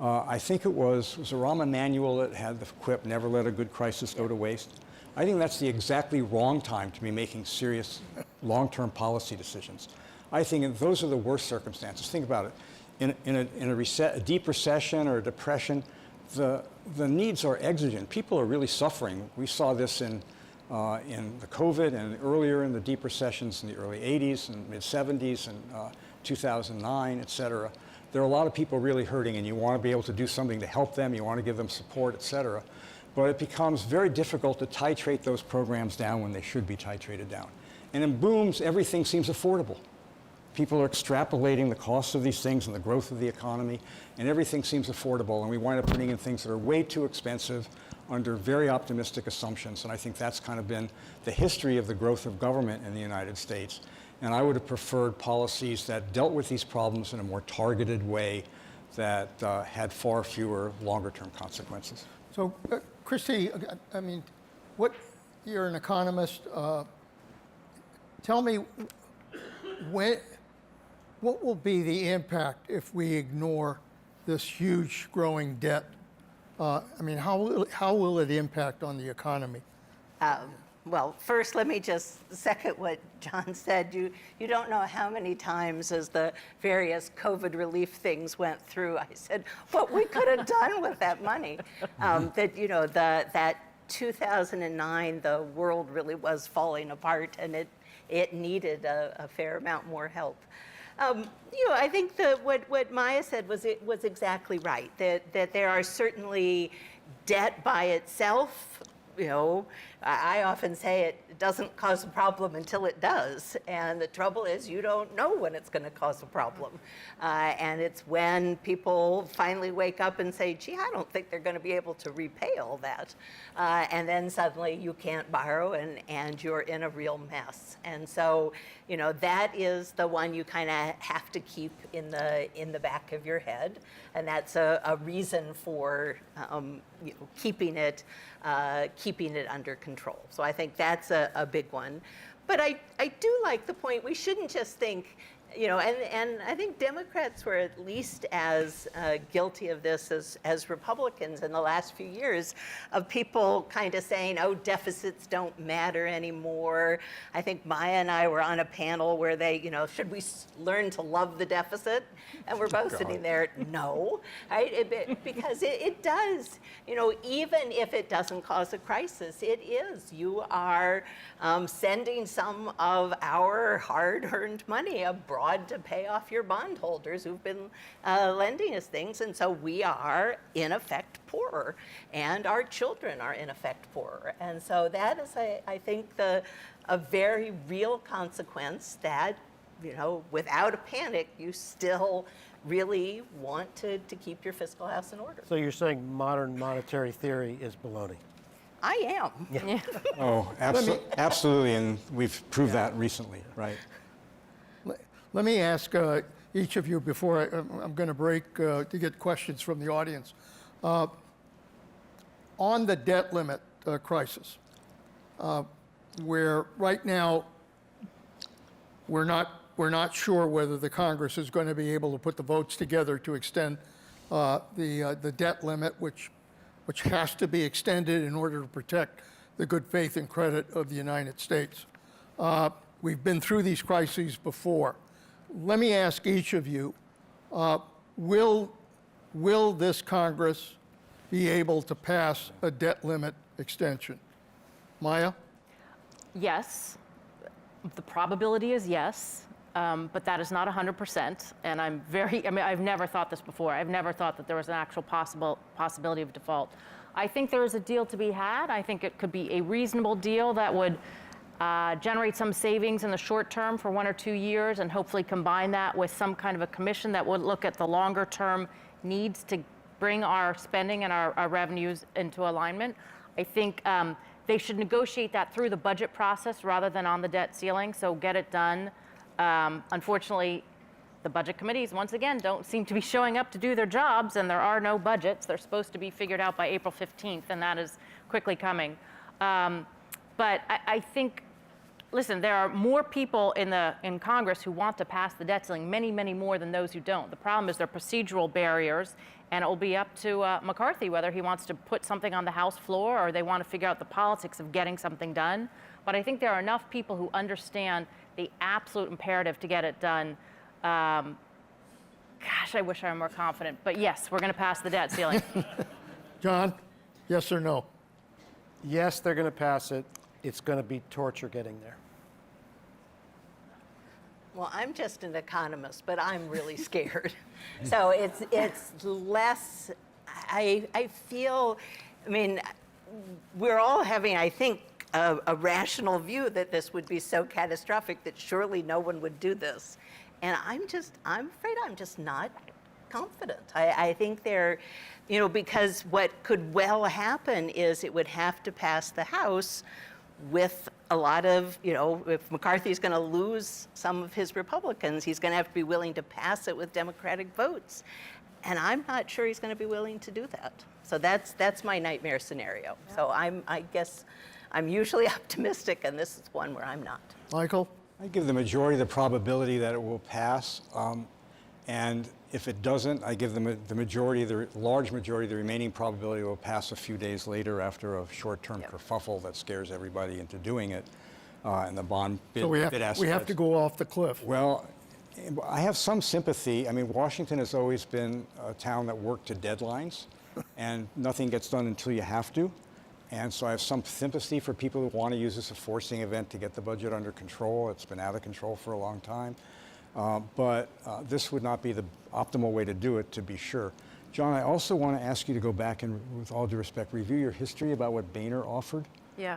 I think it was Rahm Emanuel that had the quip, "Never let a good crisis go to waste." I think that's the exactly wrong time to be making serious long-term policy decisions. I think those are the worst circumstances. Think about it. In a deep recession or a depression, the needs are exigent. People are really suffering. We saw this in the COVID and earlier in the deep recessions in the early 80s and mid-70s and 2009, et cetera. There are a lot of people really hurting, and you want to be able to do something to help them. You want to give them support, et cetera. But it becomes very difficult to titrate those programs down when they should be titrated down. And in booms, everything seems affordable. People are extrapolating the costs of these things and the growth of the economy, and everything seems affordable, and we wind up putting in things that are way too expensive under very optimistic assumptions. And I think that's kind of been the history of the growth of government in the United States. And I would have preferred policies that dealt with these problems in a more targeted way that had far fewer longer-term consequences. So, Christy, I mean, you're an economist. Tell me, what will be the impact if we ignore this huge growing debt? I mean, how will it impact on the economy? Well, first, let me just second what John said. You don't know how many times as the various COVID relief things went through, I said, what we could have done with that money. That 2009, the world really was falling apart, and it needed a fair amount more help. I think that what Maya said was exactly right, that there are certainly debt by itself. I often say it doesn't cause a problem until it does. And the trouble is you don't know when it's going to cause a problem. And it's when people finally wake up and say, gee, I don't think they're going to be able to repay all that. And then suddenly you can't borrow and you're in a real mess. And so, that is the one you kind of have to keep in the back of your head. And that's a reason for keeping it under control. So I think that's a big one. But I do like the point, we shouldn't just think, and I think Democrats were at least as guilty of this as Republicans in the last few years, of people kind of saying, oh, deficits don't matter anymore. I think Maya and I were on a panel where they, should we learn to love the deficit? And we're both sitting there, no, right? Because it does, even if it doesn't cause a crisis, it is. You are sending some of our hard-earned money abroad to pay off your bondholders who've been lending us things. And so we are, in effect, poorer. And our children are, in effect, poorer. And so that is, I think, a very real consequence that, without a panic, you still really want to keep your fiscal house in order. So you're saying modern monetary theory is baloney? I am. Yeah. Oh, absolutely, and we've proved that recently, right? Let me ask each of you before I'm going to break to get questions from the audience. On the debt limit crisis, where right now we're not sure whether the Congress is going to be able to put the votes together to extend the debt limit, which has to be extended in order to protect the good faith and credit of the United States. We've been through these crises before. Let me ask each of you, will this Congress be able to pass a debt limit extension? Maya? Yes. The probability is yes, but that is not 100%. And I've never thought this before. I've never thought that there was an actual possibility of default. I think there is a deal to be had. I think it could be a reasonable deal that would generate some savings in the short term for 1 or 2 years, and hopefully combine that with some kind of a commission that would look at the longer term needs to bring our spending and our revenues into alignment. I think they should negotiate that through the budget process rather than on the debt ceiling, so get it done. Unfortunately, the budget committees, once again, don't seem to be showing up to do their jobs, and there are no budgets. They're supposed to be figured out by April 15th, and that is quickly coming. But I think, listen, there are more people in Congress who want to pass the debt ceiling, many, many more than those who don't. The problem is there are procedural barriers, and it will be up to McCarthy whether he wants to put something on the House floor or they want to figure out the politics of getting something done. But I think there are enough people who understand the absolute imperative to get it done. Gosh, I wish I were more confident. But yes, we're going to pass the debt ceiling. John, yes or no? Yes, they're going to pass it. It's going to be torture getting there. Well, I'm just an economist, but I'm really scared. So it's less, I feel, I mean, we're all having, I think, a rational view that this would be so catastrophic that surely no one would do this. And I'm afraid I'm just not confident. I think because what could well happen is it would have to pass the House with a lot of, if McCarthy's going to lose some of his Republicans, he's going to have to be willing to pass it with Democratic votes. And I'm not sure he's going to be willing to do that. So that's my nightmare scenario. Yeah. So I guess I'm usually optimistic, and this is one where I'm not. Michael? I give the majority the probability that it will pass. And if it doesn't, I give them the large majority, the remaining probability it will pass a few days later after a short-term kerfuffle that scares everybody into doing it, and the bond bid. So we have to go off the cliff. Well, I have some sympathy. I mean, Washington has always been a town that worked to deadlines, and nothing gets done until you have to. And so I have some sympathy for people who want to use this as a forcing event to get the budget under control. It's been out of control for a long time. But this would not be the optimal way to do it, to be sure. John, I also want to ask you to go back and, with all due respect, review your history about what Boehner offered,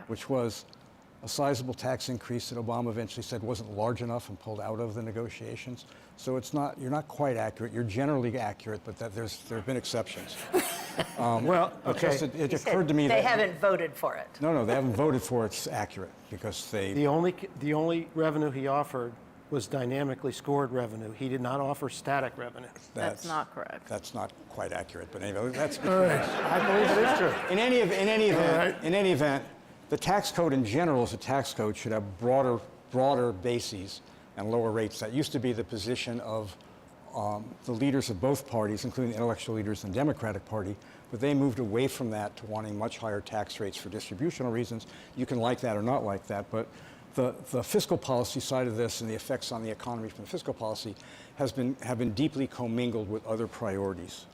which was a sizable tax increase that Obama eventually said wasn't large enough and pulled out of the negotiations. So you're not quite accurate. You're generally accurate, but there have been exceptions. Well, okay. It occurred to me that they haven't voted for it. No, they haven't voted for it's accurate because The only revenue he offered was dynamically scored revenue. He did not offer static revenue. That's not correct. That's not quite accurate, but anyway, that's. All right. I believe it is true. In any event, the tax code in general as a tax code should have broader bases and lower rates. That used to be the position of the leaders of both parties, including the intellectual leaders in the Democratic Party, but they moved away from that to wanting much higher tax rates for distributional reasons. You can like that or not like that, but the fiscal policy side of this and the effects on the economy from the fiscal policy have been deeply commingled with other priorities.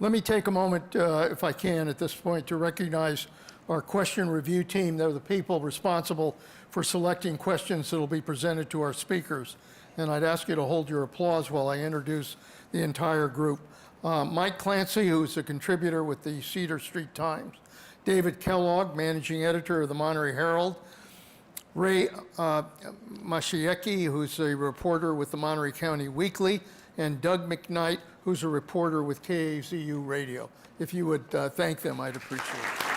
Let me take a moment, if I can, at this point, to recognize our question review team. They're the people responsible for selecting questions that will be presented to our speakers. And I'd ask you to hold your applause while I introduce the entire group. Mike Clancy, who's a contributor with the Cedar Street Times. David Kellogg, managing editor of the Monterey Herald. Ray Mashiecki, who's a reporter with the Monterey County Weekly. And Doug McKnight, who's a reporter with KAZU Radio. If you would thank them, I'd appreciate it.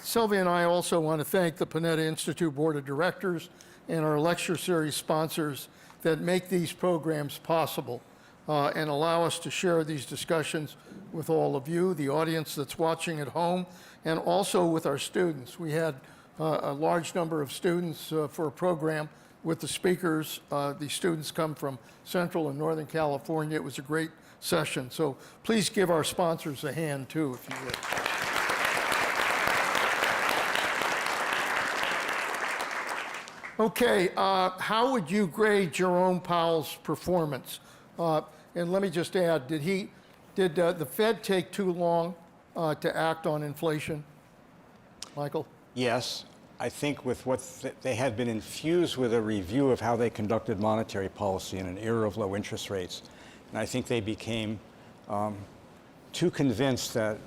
Sylvia and I also want to thank the Panetta Institute Board of Directors and our lecture series sponsors that make these programs possible and allow us to share these discussions with all of you, the audience that's watching at home, and also with our students. We had a large number of students for a program with the speakers. The students come from Central and Northern California. It was a great session. So please give our sponsors a hand too, if you would. Okay, how would you grade Jerome Powell's performance? And let me just add, did the Fed take too long to act on inflation? Michael? Yes, I think with what they had been infused with a review of how they conducted monetary policy in an era of low interest rates. And I think they became too convinced that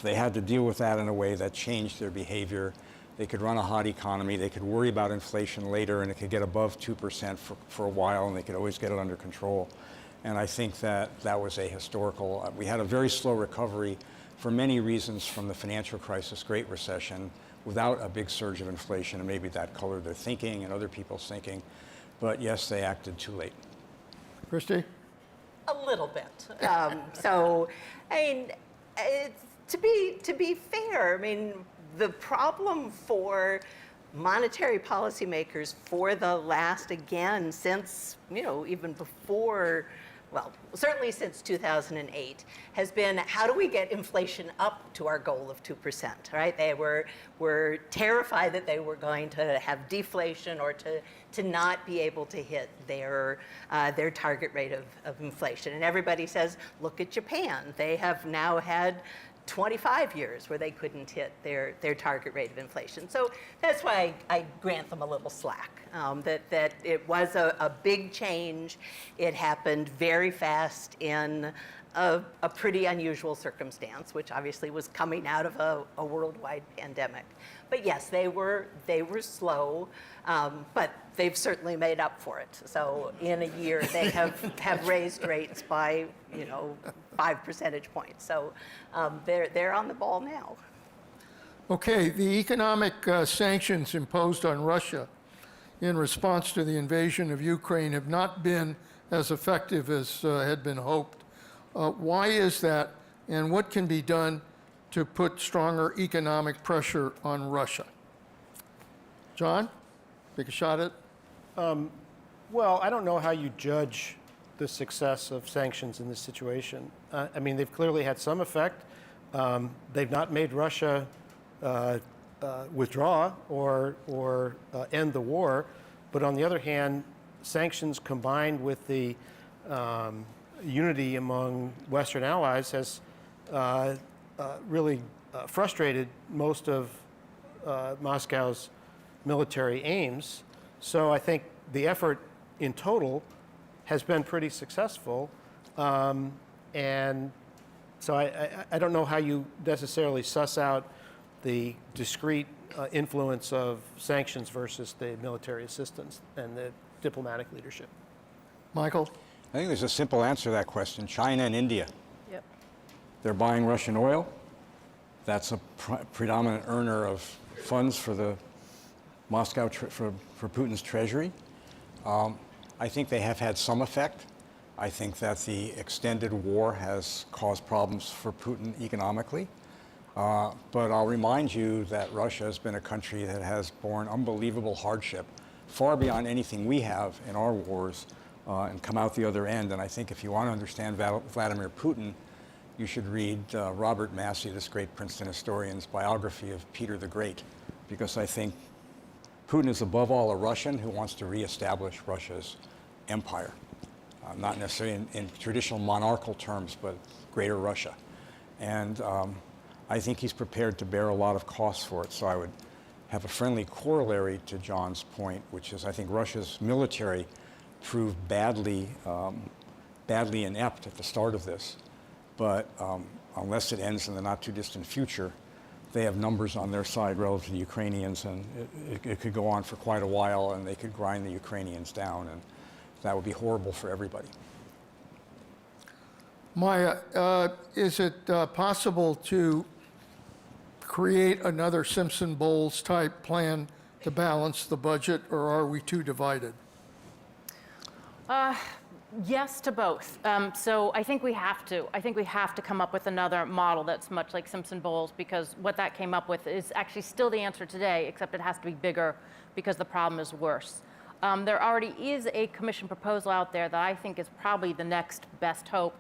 they had to deal with that in a way that changed their behavior. They could run a hot economy, they could worry about inflation later, and it could get above 2% for a while, and they could always get it under control. And I think that was a historical, we had a very slow recovery for many reasons from the financial crisis, Great Recession, without a big surge of inflation, and maybe that colored their thinking and other people's thinking. But yes, they acted too late. Christy? A little bit. So, I mean, to be fair, I mean, the problem for monetary policymakers for the last, again, since, even before, well, certainly since 2008, has been how do we get inflation up to our goal of 2%, right? They were terrified that they were going to have deflation or to not be able to hit their target rate of inflation. And everybody says, look at Japan. They have now had 25 years where they couldn't hit their target rate of inflation. So that's why I grant them a little slack, that it was a big change. It happened very fast in a pretty unusual circumstance, which obviously was coming out of a worldwide pandemic. But yes, they were slow, but they've certainly made up for it. So in a year, they have raised rates by 5 percentage points. So they're on the ball now. Okay, the economic sanctions imposed on Russia in response to the invasion of Ukraine have not been as effective as had been hoped. Why is that, and what can be done to put stronger economic pressure on Russia? John, take a shot at it. Well, I don't know how you judge the success of sanctions in this situation. I mean, they've clearly had some effect. They've not made Russia withdraw or end the war. But on the other hand, sanctions combined with the unity among Western allies has really frustrated most of Moscow's military aims. So I think the effort in total has been pretty successful. And so I don't know how you necessarily suss out the discrete influence of sanctions versus the military assistance and the diplomatic leadership. Michael? I think there's a simple answer to that question. China and India. Yep. They're buying Russian oil. That's a predominant earner of funds for the Moscow, for Putin's treasury. I think they have had some effect. I think that the extended war has caused problems for Putin economically. But I'll remind you that Russia has been a country that has borne unbelievable hardship, far beyond anything we have in our wars, and come out the other end. And I think if you want to understand Vladimir Putin, you should read Robert Massey, this great Princeton historian's biography of Peter the Great, because I think Putin is above all a Russian who wants to reestablish Russia's empire. Not necessarily in traditional monarchical terms, but greater Russia. And I think he's prepared to bear a lot of costs for it. So I would have a friendly corollary to John's point, which is I think Russia's military proved badly inept at the start of this. But unless it ends in the not too distant future, they have numbers on their side relative to the Ukrainians, and it could go on for quite a while, and they could grind the Ukrainians down, and that would be horrible for everybody. Maya, is it possible to create another Simpson-Bowles type plan to balance the budget, or are we too divided? Yes to both. So I think we have to. I think we have to come up with another model that's much like Simpson Bowles, because what that came up with is actually still the answer today, except it has to be bigger because the problem is worse. There already is a commission proposal out there that I think is probably the next best hope,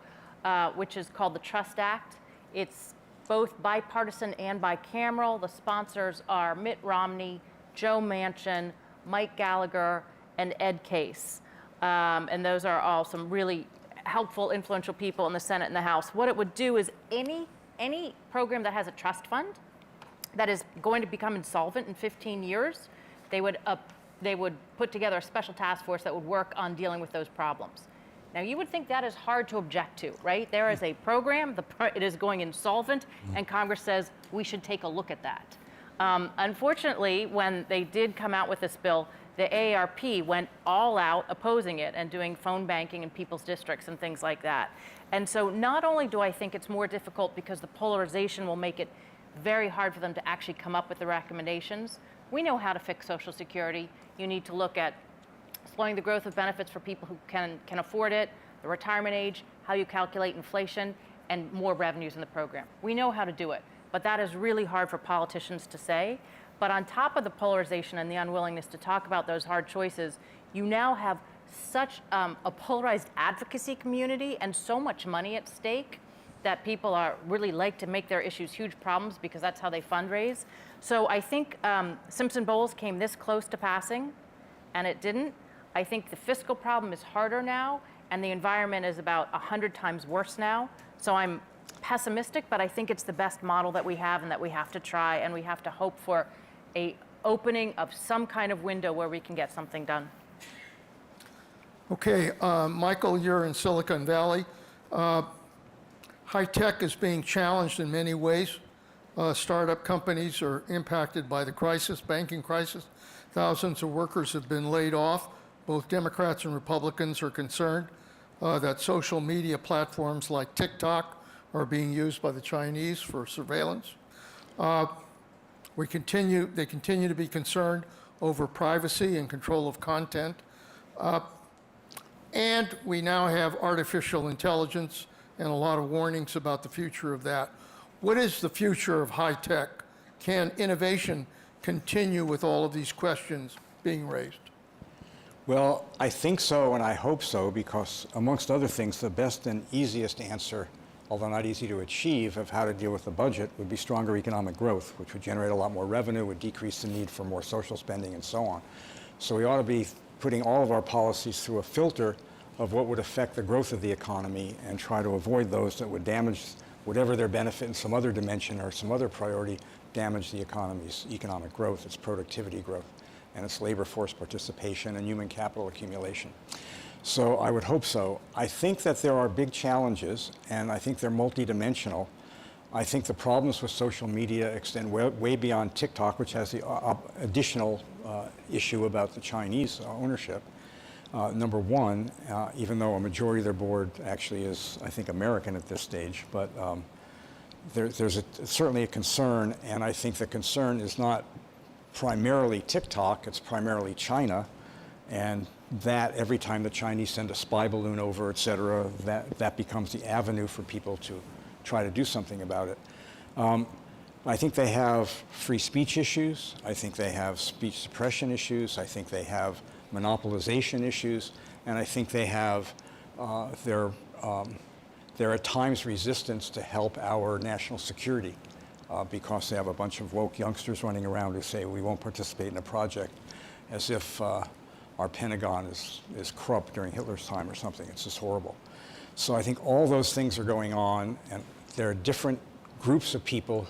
which is called the Trust Act. It's both bipartisan and bicameral. The sponsors are Mitt Romney, Joe Manchin, Mike Gallagher, and Ed Case. And those are all some really helpful, influential people in the Senate and the House. What it would do is any program that has a trust fund that is going to become insolvent in 15 years, they would put together a special task force that would work on dealing with those problems. Now, you would think that is hard to object to, right? There is a program, it is going insolvent, and Congress says we should take a look at that. Unfortunately, when they did come out with this bill, the AARP went all out opposing it and doing phone banking in people's districts and things like that. And so not only do I think it's more difficult because the polarization will make it very hard for them to actually come up with the recommendations. We know how to fix Social Security. You need to look at slowing the growth of benefits for people who can afford it, the retirement age, how you calculate inflation, and more revenues in the program. We know how to do it, but that is really hard for politicians to say. But on top of the polarization and the unwillingness to talk about those hard choices, you now have such a polarized advocacy community and so much money at stake that people are really like to make their issues huge problems because that's how they fundraise. So I think Simpson Bowles came this close to passing, and it didn't. I think the fiscal problem is harder now, and the environment is about 100 times worse now. So I'm pessimistic, but I think it's the best model that we have and that we have to try, and we have to hope for a opening of some kind of window where we can get something done. Okay, Michael, you're in Silicon Valley. High tech is being challenged in many ways. Startup companies are impacted by the crisis, banking crisis. Thousands of workers have been laid off. Both Democrats and Republicans are concerned that social media platforms like TikTok are being used by the Chinese for surveillance. They continue to be concerned over privacy and control of content. And we now have artificial intelligence and a lot of warnings about the future of that. What is the future of high tech? Can innovation continue with all of these questions being raised? Well, I think so, and I hope so, because amongst other things, the best and easiest answer, although not easy to achieve, of how to deal with the budget would be stronger economic growth, which would generate a lot more revenue, would decrease the need for more social spending, and so on. So we ought to be putting all of our policies through a filter of what would affect the growth of the economy and try to avoid those that would damage whatever their benefit in some other dimension or some other priority, damage the economy's economic growth, its productivity growth, and its labor force participation and human capital accumulation. So I would hope so. I think that there are big challenges, and I think they're multidimensional. I think the problems with social media extend way beyond TikTok, which has the additional issue about the Chinese ownership. Number one, even though a majority of their board actually is, I think, American at this stage, but there's certainly a concern, and I think the concern is not primarily TikTok, it's primarily China, and that every time the Chinese send a spy balloon over, et cetera, that becomes the avenue for people to try to do something about it. I think they have free speech issues. I think they have speech suppression issues. I think they have monopolization issues. And I think they have their at times resistance to help our national security because they have a bunch of woke youngsters running around who say we won't participate in a project, as if our Pentagon is corrupt during Hitler's time or something. It's just horrible. So I think all those things are going on, and there are different groups of people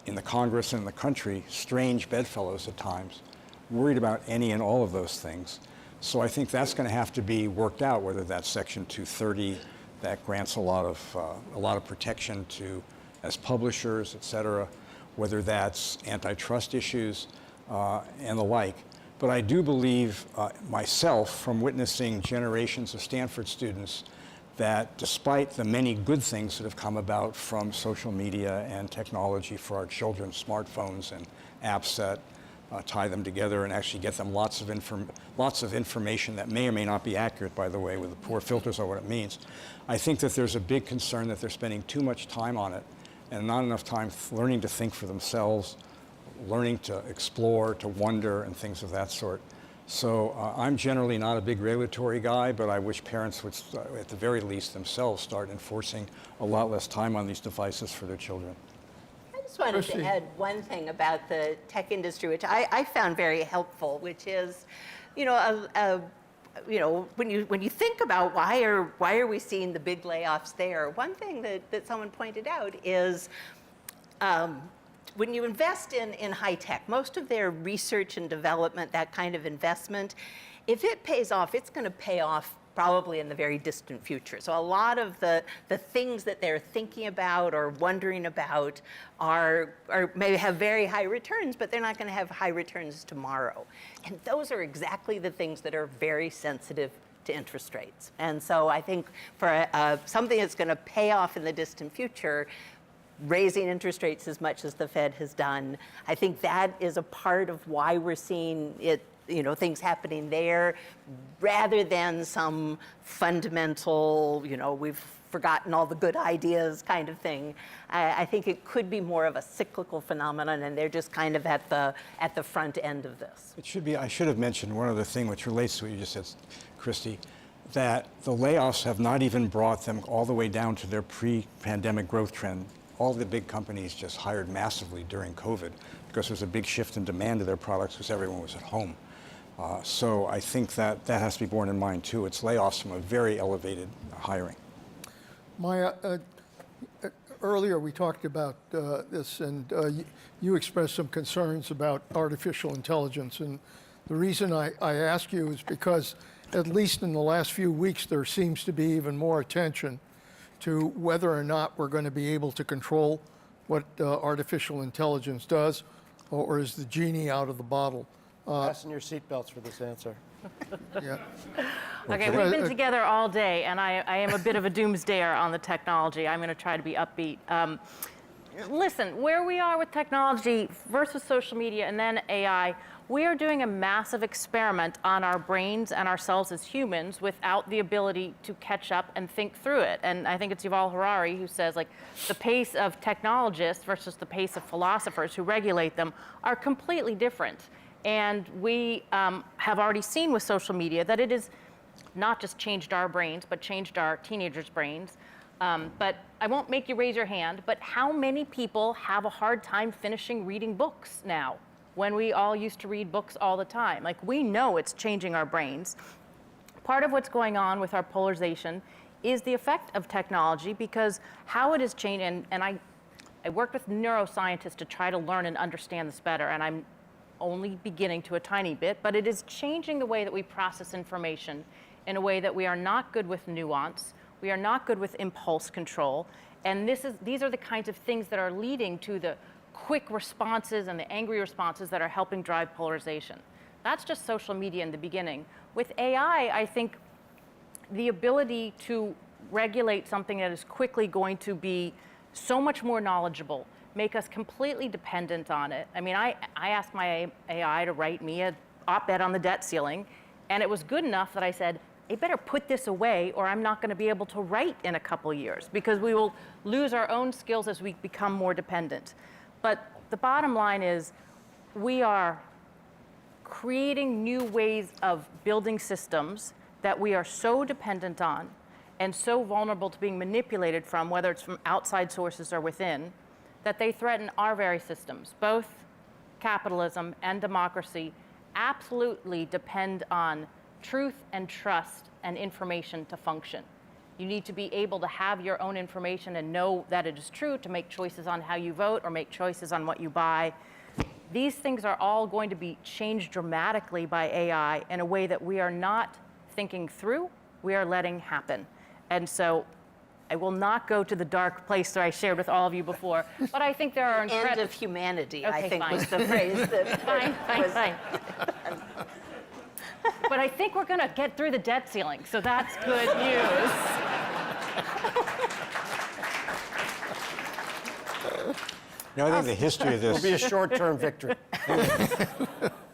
in the Congress and in the country, strange bedfellows at times, worried about any and all of those things. So I think that's going to have to be worked out, whether that's Section 230 that grants a lot of protection to as publishers, et cetera, whether that's antitrust issues and the like. But I do believe myself, from witnessing generations of Stanford students, that despite the many good things that have come about from social media and technology for our children's smartphones and apps that tie them together and actually get them lots of information that may or may not be accurate, by the way, with the poor filters are what it means. I think that there's a big concern that they're spending too much time on it and not enough time learning to think for themselves, learning to explore, to wonder, and things of that sort. So I'm generally not a big regulatory guy, but I wish parents would, at the very least themselves, start enforcing a lot less time on these devices for their children. I just wanted to add one thing about the tech industry, which I found very helpful, which is, when you think about why are we seeing the big layoffs there, one thing that someone pointed out is when you invest in high tech, most of their research and development, that kind of investment, if it pays off, it's going to pay off probably in the very distant future. So a lot of the things that they're thinking about or wondering about are maybe have very high returns, but they're not going to have high returns tomorrow. And those are exactly the things that are very sensitive to interest rates. And so I think for something that's going to pay off in the distant future, raising interest rates as much as the Fed has done, I think that is a part of why we're seeing it, things happening there, rather than some fundamental, we've forgotten all the good ideas kind of thing. I think it could be more of a cyclical phenomenon, and they're just kind of at the front end of this. It should be. I should have mentioned one other thing which relates to what you just said, Christy, that the layoffs have not even brought them all the way down to their pre-pandemic growth trend. All the big companies just hired massively during COVID because there was a big shift in demand of their products because everyone was at home. So I think that has to be borne in mind too. It's layoffs from a very elevated hiring. Maya, earlier we talked about this, and you expressed some concerns about artificial intelligence. And the reason I ask you is because, at least in the last few weeks, there seems to be even more attention to whether or not we're going to be able to control what artificial intelligence does, or is the genie out of the bottle? Fasten your seatbelts for this answer. Yeah. Okay, we've been together all day, and I am a bit of a doomsdayer on the technology. I'm going to try to be upbeat. Listen, where we are with technology versus social media and then AI, we are doing a massive experiment on our brains and ourselves as humans without the ability to catch up and think through it. And I think it's Yuval Harari who says, like, the pace of technologists versus the pace of philosophers who regulate them are completely different. And we have already seen with social media that it has not just changed our brains, but changed our teenagers' brains. But I won't make you raise your hand, but how many people have a hard time finishing reading books now, when we all used to read books all the time? Like, we know it's changing our brains. Part of what's going on with our polarization is the effect of technology, because how it is changing, and I worked with neuroscientists to try to learn and understand this better, and I'm only beginning to a tiny bit, but it is changing the way that we process information in a way that we are not good with nuance, we are not good with impulse control, and these are the kinds of things that are leading to the quick responses and the angry responses that are helping drive polarization. That's just social media in the beginning. With AI, I think the ability to regulate something that is quickly going to be so much more knowledgeable, make us completely dependent on it. I mean, I asked my AI to write me an op-ed on the debt ceiling, and it was good enough that I said, "You better put this away, or I'm not going to be able to write in a couple years," because we will lose our own skills as we become more dependent. But the bottom line is, we are creating new ways of building systems that we are so dependent on and so vulnerable to being manipulated from, whether it's from outside sources or within, that they threaten our very systems. Both capitalism and democracy absolutely depend on truth and trust and information to function. You need to be able to have your own information and know that it is true to make choices on how you vote or make choices on what you buy. These things are all going to be changed dramatically by AI in a way that we are not thinking through, we are letting happen. And so I will not go to the dark place that I shared with all of you before, but I think there are End of humanity, Okay, I think, fine. was the phrase that Fine. But I think we're going to get through the debt ceiling, so that's good news. No, I think the history of It'll be a this, short-term victory.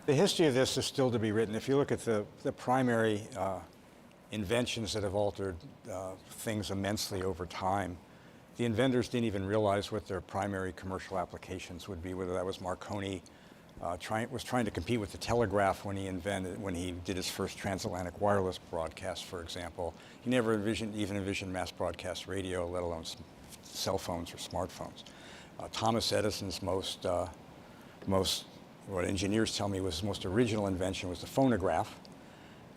the history of this is still to be written. If you look at the primary inventions that have altered things immensely over time, the inventors didn't even realize what their primary commercial applications would be, whether that was Marconi was trying to compete with the telegraph when he did his first transatlantic wireless broadcast, for example. He never even envisioned mass broadcast radio, let alone cell phones or smartphones. Thomas Edison's what engineers tell me was his most original invention was the phonograph.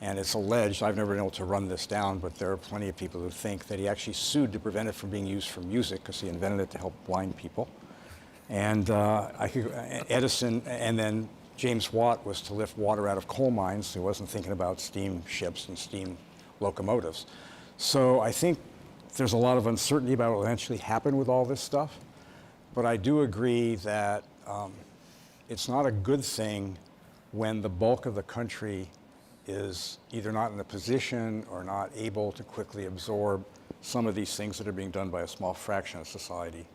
And it's alleged, I've never been able to run this down, but there are plenty of people who think that he actually sued to prevent it from being used for music because he invented it to help blind people. And Edison, and then James Watt was to lift water out of coal mines. He wasn't thinking about steam ships and steam locomotives. So I think there's a lot of uncertainty about what will eventually happen with all this stuff. But I do agree that it's not a good thing when the bulk of the country is either not in a position or not able to quickly absorb some of these things that are being done by a small fraction of society.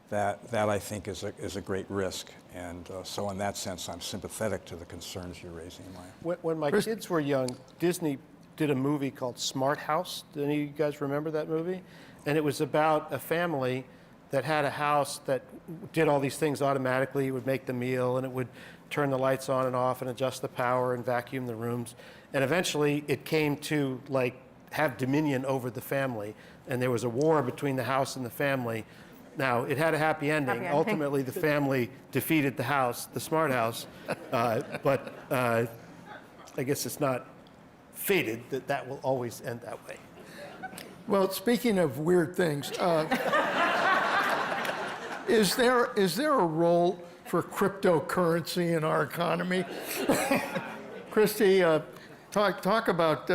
That I think is a great risk. And so in that sense, I'm sympathetic to the concerns you're raising, Maya. When my kids were young, Disney did a movie called Smart House. Do any of you guys remember that movie? And it was about a family that had a house that did all these things automatically. It would make the meal, and it would turn the lights on and off and adjust the power and vacuum the rooms. And eventually it came to like have dominion over the family. And there was a war between the house and the family. Now, it had a happy ending. Ultimately, the family defeated the house, the smart house. But I guess it's not fated that will always end that way. Well, speaking of weird things, is there a role for cryptocurrency in our economy? Christy, talk about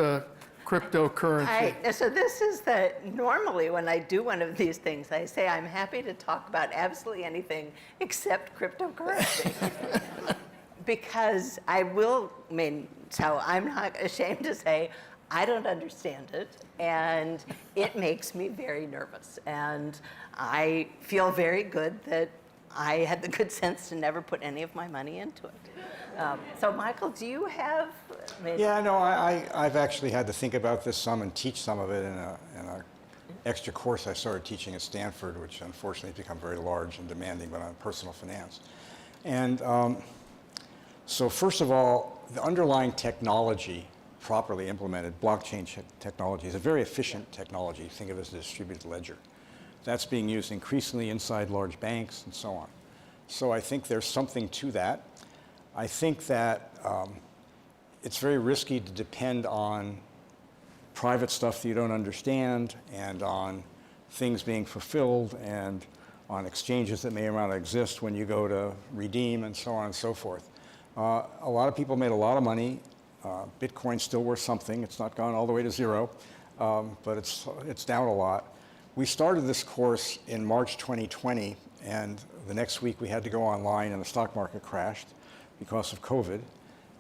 cryptocurrency. So this is normally when I do one of these things, I say I'm happy to talk about absolutely anything except cryptocurrency. Because so I'm not ashamed to say I don't understand it, and it makes me very nervous. And I feel very good that I had the good sense to never put any of my money into it. So Michael, do you have? Yeah, no, I've actually had to think about this some and teach some of it in a extra course I started teaching at Stanford, which unfortunately has become very large and demanding, but on personal finance. And so first of all, the underlying technology, properly implemented, blockchain technology, is a very efficient technology. Think of it as a distributed ledger. That's being used increasingly inside large banks and so on. So I think there's something to that. I think that it's very risky to depend on private stuff that you don't understand and on things being fulfilled and on exchanges that may or may not exist when you go to redeem and so on and so forth. A lot of people made a lot of money. Bitcoin's still worth something. It's not gone all the way to zero, but it's down a lot. We started this course in March 2020, and the next week we had to go online and the stock market crashed because of COVID.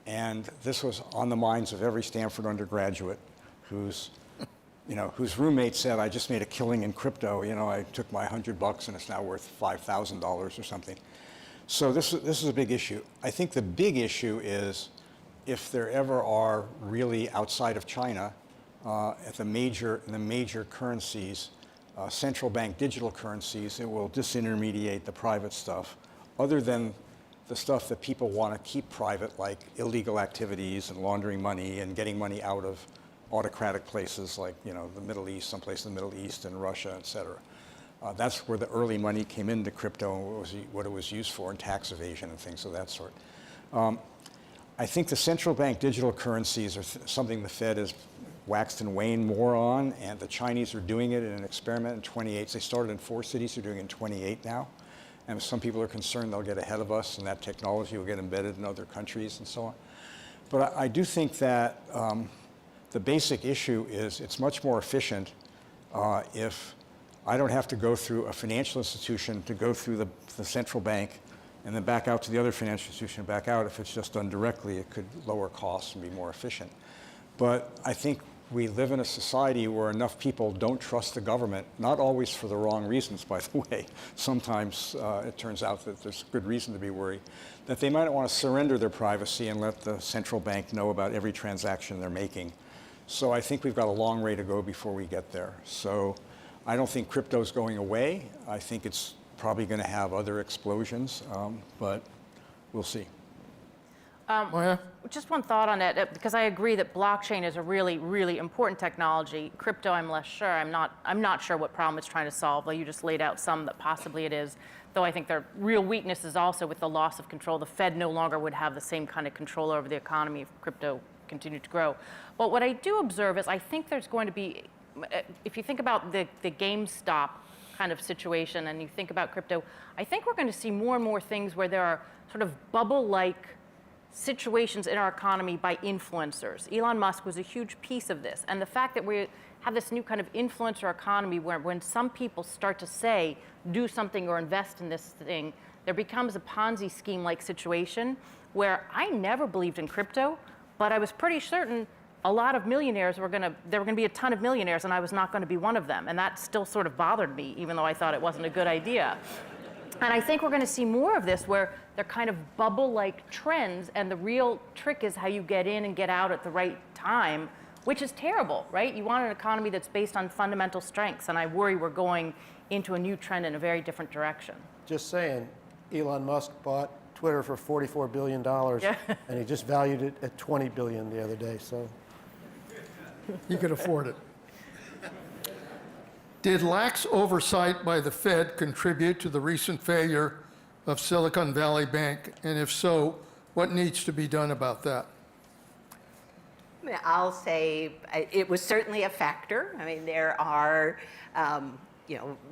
And this was on the minds of every Stanford undergraduate whose roommate said, I just made a killing in crypto. I took my $100 and it's now worth $5,000 or something. So this is a big issue. I think the big issue is if there ever are really outside of China, at the major currencies, central bank digital currencies, it will disintermediate the private stuff, other than the stuff that people want to keep private, like illegal activities and laundering money and getting money out of autocratic places like the Middle East, someplace in the Middle East and Russia, et cetera. That's where the early money came into crypto and what it was used for, and tax evasion and things of that sort. I think the central bank digital currencies are something the Fed has waxed and waned more on, and the Chinese are doing it in an experiment in 28. They started in 4 cities, they're doing it in 28 now. And some people are concerned they'll get ahead of us and that technology will get embedded in other countries and so on. But I do think that the basic issue is it's much more efficient if I don't have to go through a financial institution to go through the central bank and then back out to the other financial institution and back out. If it's just done directly, it could lower costs and be more efficient. But I think we live in a society where enough people don't trust the government, not always for the wrong reasons, by the way. Sometimes it turns out that there's good reason to be worried, that they might want to surrender their privacy and let the central bank know about every transaction they're making. So I think we've got a long way to go before we get there. So I don't think crypto's going away. I think it's probably going to have other explosions, but we'll see. Maya? Just one thought on it, because I agree that blockchain is a really, really important technology. Crypto, I'm less sure. I'm not sure what problem it's trying to solve. Well, you just laid out some that possibly it is, though I think there are real weaknesses also with the loss of control. The Fed no longer would have the same kind of control over the economy if crypto continued to grow. But what I do observe is I think there's going to be, if you think about the GameStop kind of situation and you think about crypto, I think we're going to see more and more things where there are sort of bubble-like situations in our economy by influencers. Elon Musk was a huge piece of this. And the fact that we have this new kind of influencer economy where when some people start to say, do something or invest in this thing, there becomes a Ponzi scheme-like situation where I never believed in crypto, but I was pretty certain a lot of millionaires there were going to be a ton of millionaires and I was not going to be one of them. And that still sort of bothered me, even though I thought it wasn't a good idea. And I think we're going to see more of this where they're kind of bubble-like trends, and the real trick is how you get in and get out at the right time, which is terrible, right? You want an economy that's based on fundamental strengths, and I worry we're going into a new trend in a very different direction. Just saying, Elon Musk bought Twitter for $44 billion, and he just valued it at $20 billion the other day, so. He could afford it. Did lax oversight by the Fed contribute to the recent failure of Silicon Valley Bank? And if so, what needs to be done about that? I mean, I'll say it was certainly a factor. I mean, there are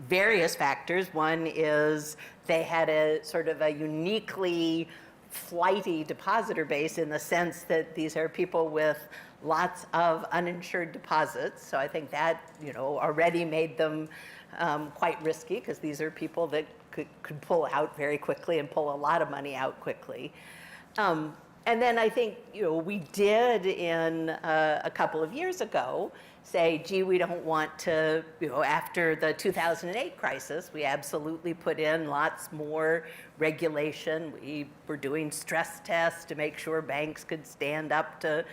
various factors. One is they had a sort of a uniquely flighty depositor base in the sense that these are people with lots of uninsured deposits. So I think that already made them quite risky, because these are people that could pull out very quickly and pull a lot of money out quickly. And then I think we did in a couple of years ago say, gee, we don't want to, after the 2008 crisis, we absolutely put in lots more regulation. We were doing stress tests to make sure banks could stand up to,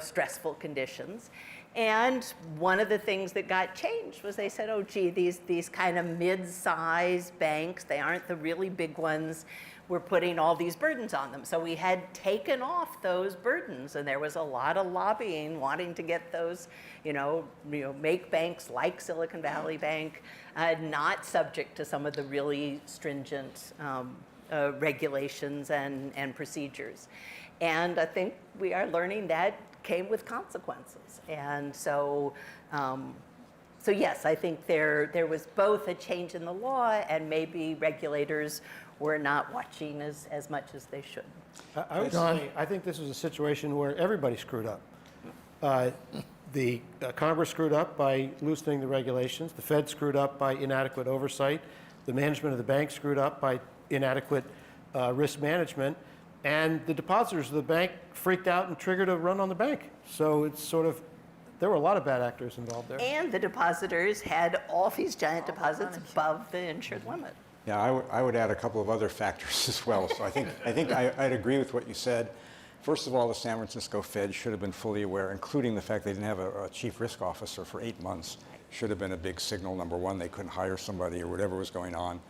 stressful conditions. And one of the things that got changed was they said, oh, gee, these kind of mid-sized banks, they aren't the really big ones. We're putting all these burdens on them. So we had taken off those burdens, and there was a lot of lobbying wanting to get those, make banks like Silicon Valley Bank not subject to some of the really stringent regulations and procedures. And I think we are learning that came with consequences. And so yes, I think there was both a change in the law and maybe regulators were not watching as much as they should. I would say, I think this was a situation where everybody screwed up. The Congress screwed up by loosening the regulations. The Fed screwed up by inadequate oversight. The management of the bank screwed up by inadequate risk management. And the depositors of the bank freaked out and triggered a run on the bank. So it's sort of, there were a lot of bad actors involved there. And the depositors had all these giant deposits above the insured limit. Yeah, I would add a couple of other factors as well. So I think I'd agree with what you said. First of all, the San Francisco Fed should have been fully aware, including the fact they didn't have a chief risk officer for 8 months. Should have been a big signal. Number one, they couldn't hire somebody or whatever was going on.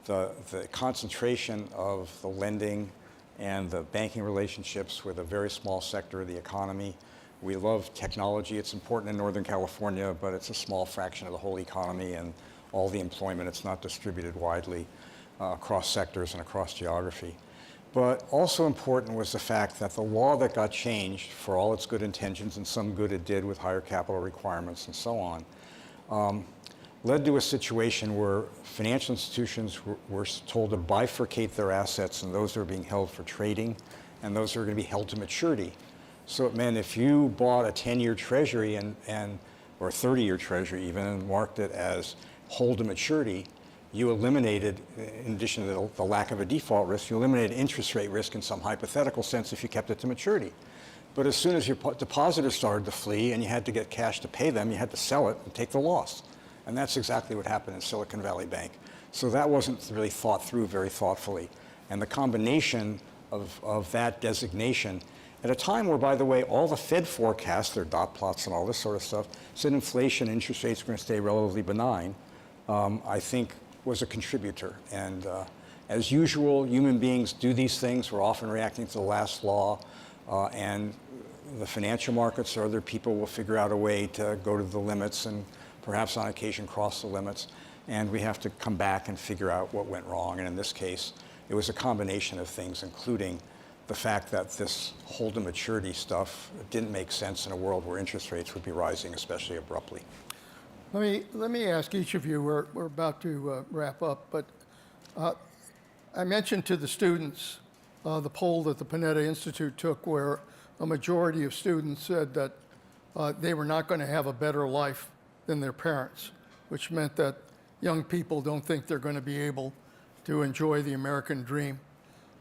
The concentration of the lending and the banking relationships with a very small sector of the economy. We love technology. It's important in Northern California, but it's a small fraction of the whole economy and all the employment. It's not distributed widely across sectors and across geography. But also important was the fact that the law that got changed, for all its good intentions and some good it did with higher capital requirements and so on, led to a situation where financial institutions were told to bifurcate their assets, and those that are being held for trading and those that are going to be held to maturity. So it meant if you bought a 10-year treasury or a 30-year treasury even and marked it as hold to maturity, you eliminated, in addition to the lack of a default risk, you eliminated interest rate risk in some hypothetical sense if you kept it to maturity. But as soon as your depositors started to flee and you had to get cash to pay them, you had to sell it and take the loss. And that's exactly what happened in Silicon Valley Bank. So that wasn't really thought through very thoughtfully. And the combination of that designation, at a time where, by the way, all the Fed forecasts, their dot plots and all this sort of stuff, said inflation, interest rates were going to stay relatively benign, I think was a contributor. And as usual, human beings do these things. We're often reacting to the last law. And the financial markets or other people will figure out a way to go to the limits and perhaps on occasion cross the limits. And we have to come back and figure out what went wrong. And in this case, it was a combination of things, including the fact that this hold to maturity stuff didn't make sense in a world where interest rates would be rising, especially abruptly. Let me ask each of you, we're about to wrap up, but I mentioned to the students the poll that the Panetta Institute took, where a majority of students said that they were not going to have a better life than their parents, which meant that young people don't think they're going to be able to enjoy the American dream.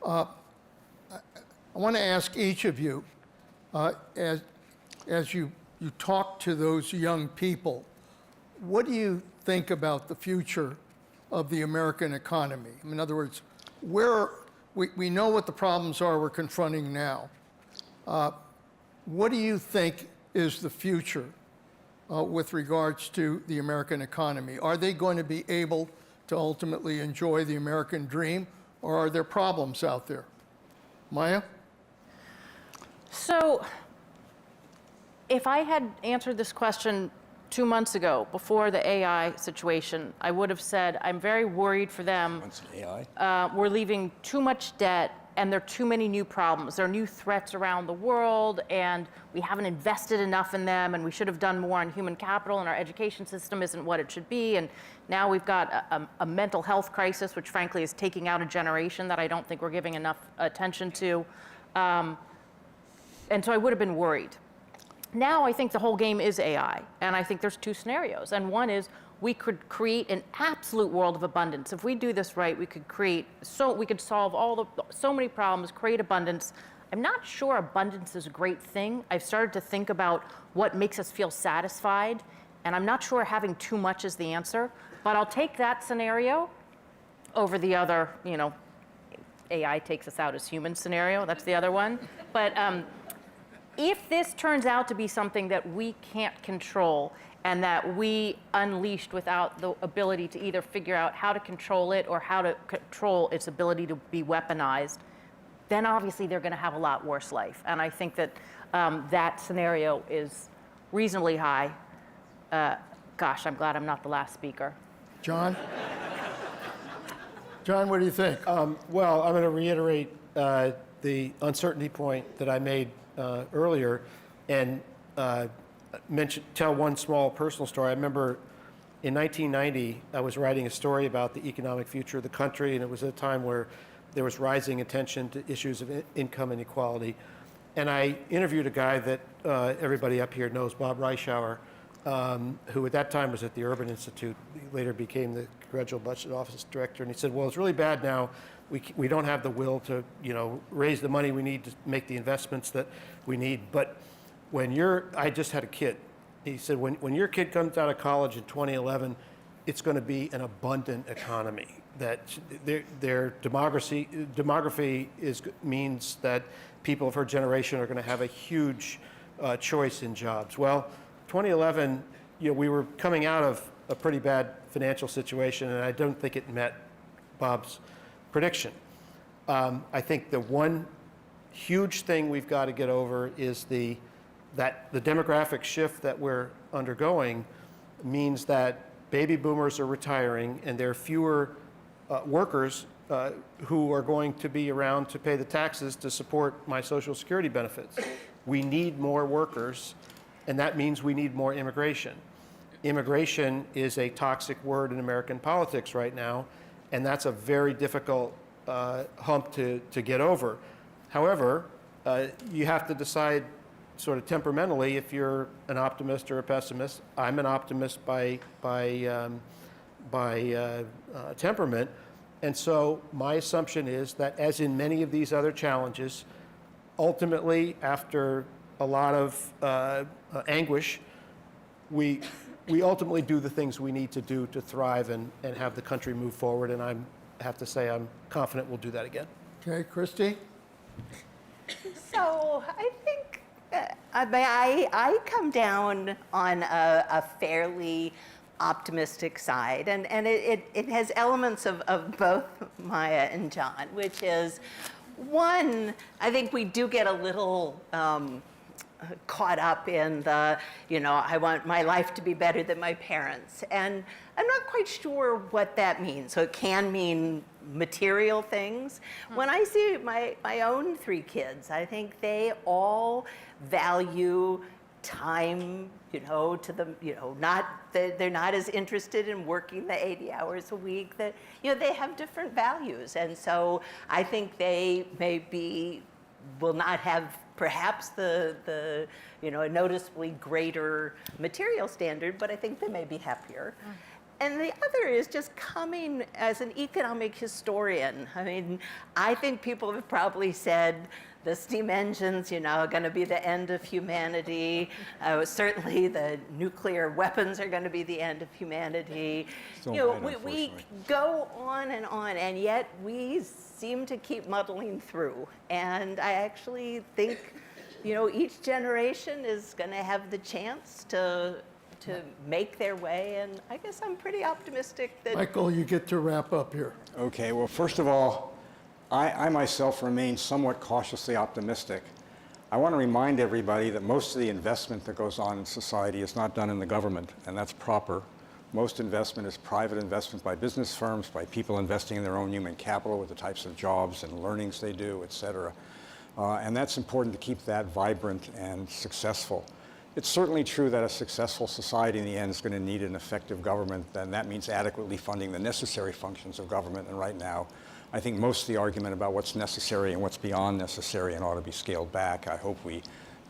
I want to ask each of you, as you talk to those young people, what do you think about the future of the American economy? In other words, we know what the problems are we're confronting now. What do you think is the future with regards to the American economy? Are they going to be able to ultimately enjoy the American dream, or are there problems out there? Maya? So if I had answered this question 2 months ago, before the AI situation, I would have said, I'm very worried for them. Once AI? We're leaving too much debt, and there are too many new problems. There are new threats around the world, and we haven't invested enough in them, and we should have done more on human capital, and our education system isn't what it should be. And now we've got a mental health crisis, which frankly is taking out a generation that I don't think we're giving enough attention to. And so I would have been worried. Now I think the whole game is AI, and I think there's two scenarios. And one is we could create an absolute world of abundance. If we do this right, we could we could solve so many problems, create abundance. I'm not sure abundance is a great thing. I've started to think about what makes us feel satisfied, and I'm not sure having too much is the answer. But I'll take that scenario over the other, AI takes us out as human scenario. That's the other one. But if this turns out to be something that we can't control and that we unleashed without the ability to either figure out how to control it or how to control its ability to be weaponized, then obviously they're going to have a lot worse life. And I think that that scenario is reasonably high. Gosh, I'm glad I'm not the last speaker. John? John, what do you think? Well, I'm going to reiterate the uncertainty point that I made earlier and tell one small personal story. I remember in 1990, I was writing a story about the economic future of the country, and it was at a time where there was rising attention to issues of income inequality. And I interviewed a guy that everybody up here knows, Bob Reischauer, who at that time was at the Urban Institute. He later became the Congressional Budget Office Director. And he said, well, it's really bad now. We don't have the will to, raise the money we need to make the investments that we need. But I just had a kid. He said, when your kid comes out of college in 2011, it's going to be an abundant economy. That their demography means that people of her generation are going to have a huge choice in jobs. Well, 2011, we were coming out of a pretty bad financial situation, and I don't think it met Bob's prediction. I think the one huge thing we've got to get over is the demographic shift that we're undergoing means that baby boomers are retiring, and there are fewer workers who are going to be around to pay the taxes to support my Social Security benefits. We need more workers, and that means we need more immigration. Immigration is a toxic word in American politics right now, and that's a very difficult hump to get over. However, you have to decide sort of temperamentally if you're an optimist or a pessimist. I'm an optimist by temperament, and so my assumption is that, as in many of these other challenges, ultimately, after a lot of anguish, we ultimately do the things we need to do to thrive and have the country move forward. And I have to say, I'm confident we'll do that again. Okay, Christy? So I think I come down on a fairly optimistic side, and it has elements of both Maya and John, which is, one, I think we do get a little caught up in the, I want my life to be better than my parents. And I'm not quite sure what that means. So it can mean material things. When I see my own 3 kids, I think they all value time, to them, they're not as interested in working the 80 hours a week. That, they have different values. And so I think they will not have perhaps the a noticeably greater material standard, but I think they may be happier. And the other is just coming as an economic historian. I mean, I think people have probably said the steam engines, are going to be the end of humanity. Certainly the nuclear weapons are going to be the end of humanity. We go on, and yet we seem to keep muddling through. And I actually think, each generation is going to have the chance to make their way, and I guess I'm pretty optimistic that... Michael, you get to wrap up here. Okay, well, first of all, I myself remain somewhat cautiously optimistic. I want to remind everybody that most of the investment that goes on in society is not done in the government, and that's proper. Most investment is private investment by business firms, by people investing in their own human capital with the types of jobs and learnings they do, et cetera. And that's important to keep that vibrant and successful. It's certainly true that a successful society in the end is going to need an effective government, and that means adequately funding the necessary functions of government. And right now, I think most of the argument about what's necessary and what's beyond necessary and ought to be scaled back, I hope we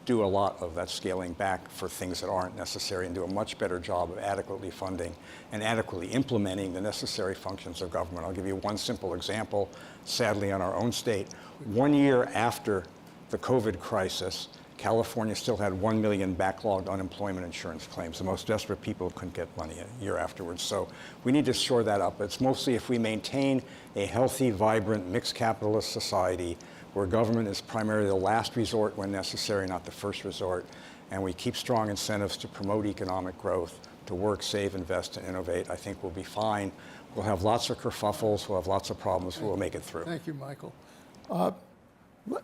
do a lot of that scaling back for things that aren't necessary and do a much better job of adequately funding and adequately implementing the necessary functions of government. I'll give you one simple example, sadly, on our own state. 1 year after the COVID crisis, California still had 1 million backlogged unemployment insurance claims. The most desperate people couldn't get money a year afterwards. So we need to shore that up. It's mostly if we maintain a healthy, vibrant, mixed capitalist society where government is primarily the last resort when necessary, not the first resort, and we keep strong incentives to promote economic growth, to work, save, invest, and innovate, I think we'll be fine. We'll have lots of kerfuffles, we'll have lots of problems, but we'll make it through. Thank you, Michael.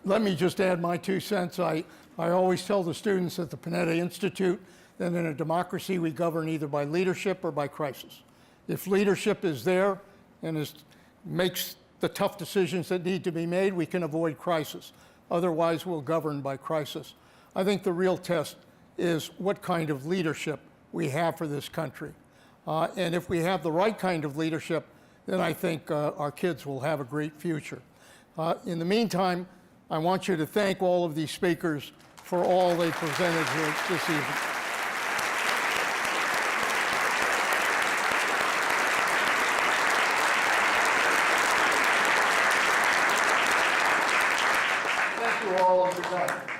Let me just add my 2 cents. I always tell the students at the Panetta Institute that in a democracy we govern either by leadership or by crisis. If leadership is there and makes the tough decisions that need to be made, we can avoid crisis. Otherwise, we'll govern by crisis. I think the real test is what kind of leadership we have for this country. And if we have the right kind of leadership, then I think our kids will have a great future. In the meantime, I want you to thank all of these speakers for all they presented here this evening. Thank you all. Good night.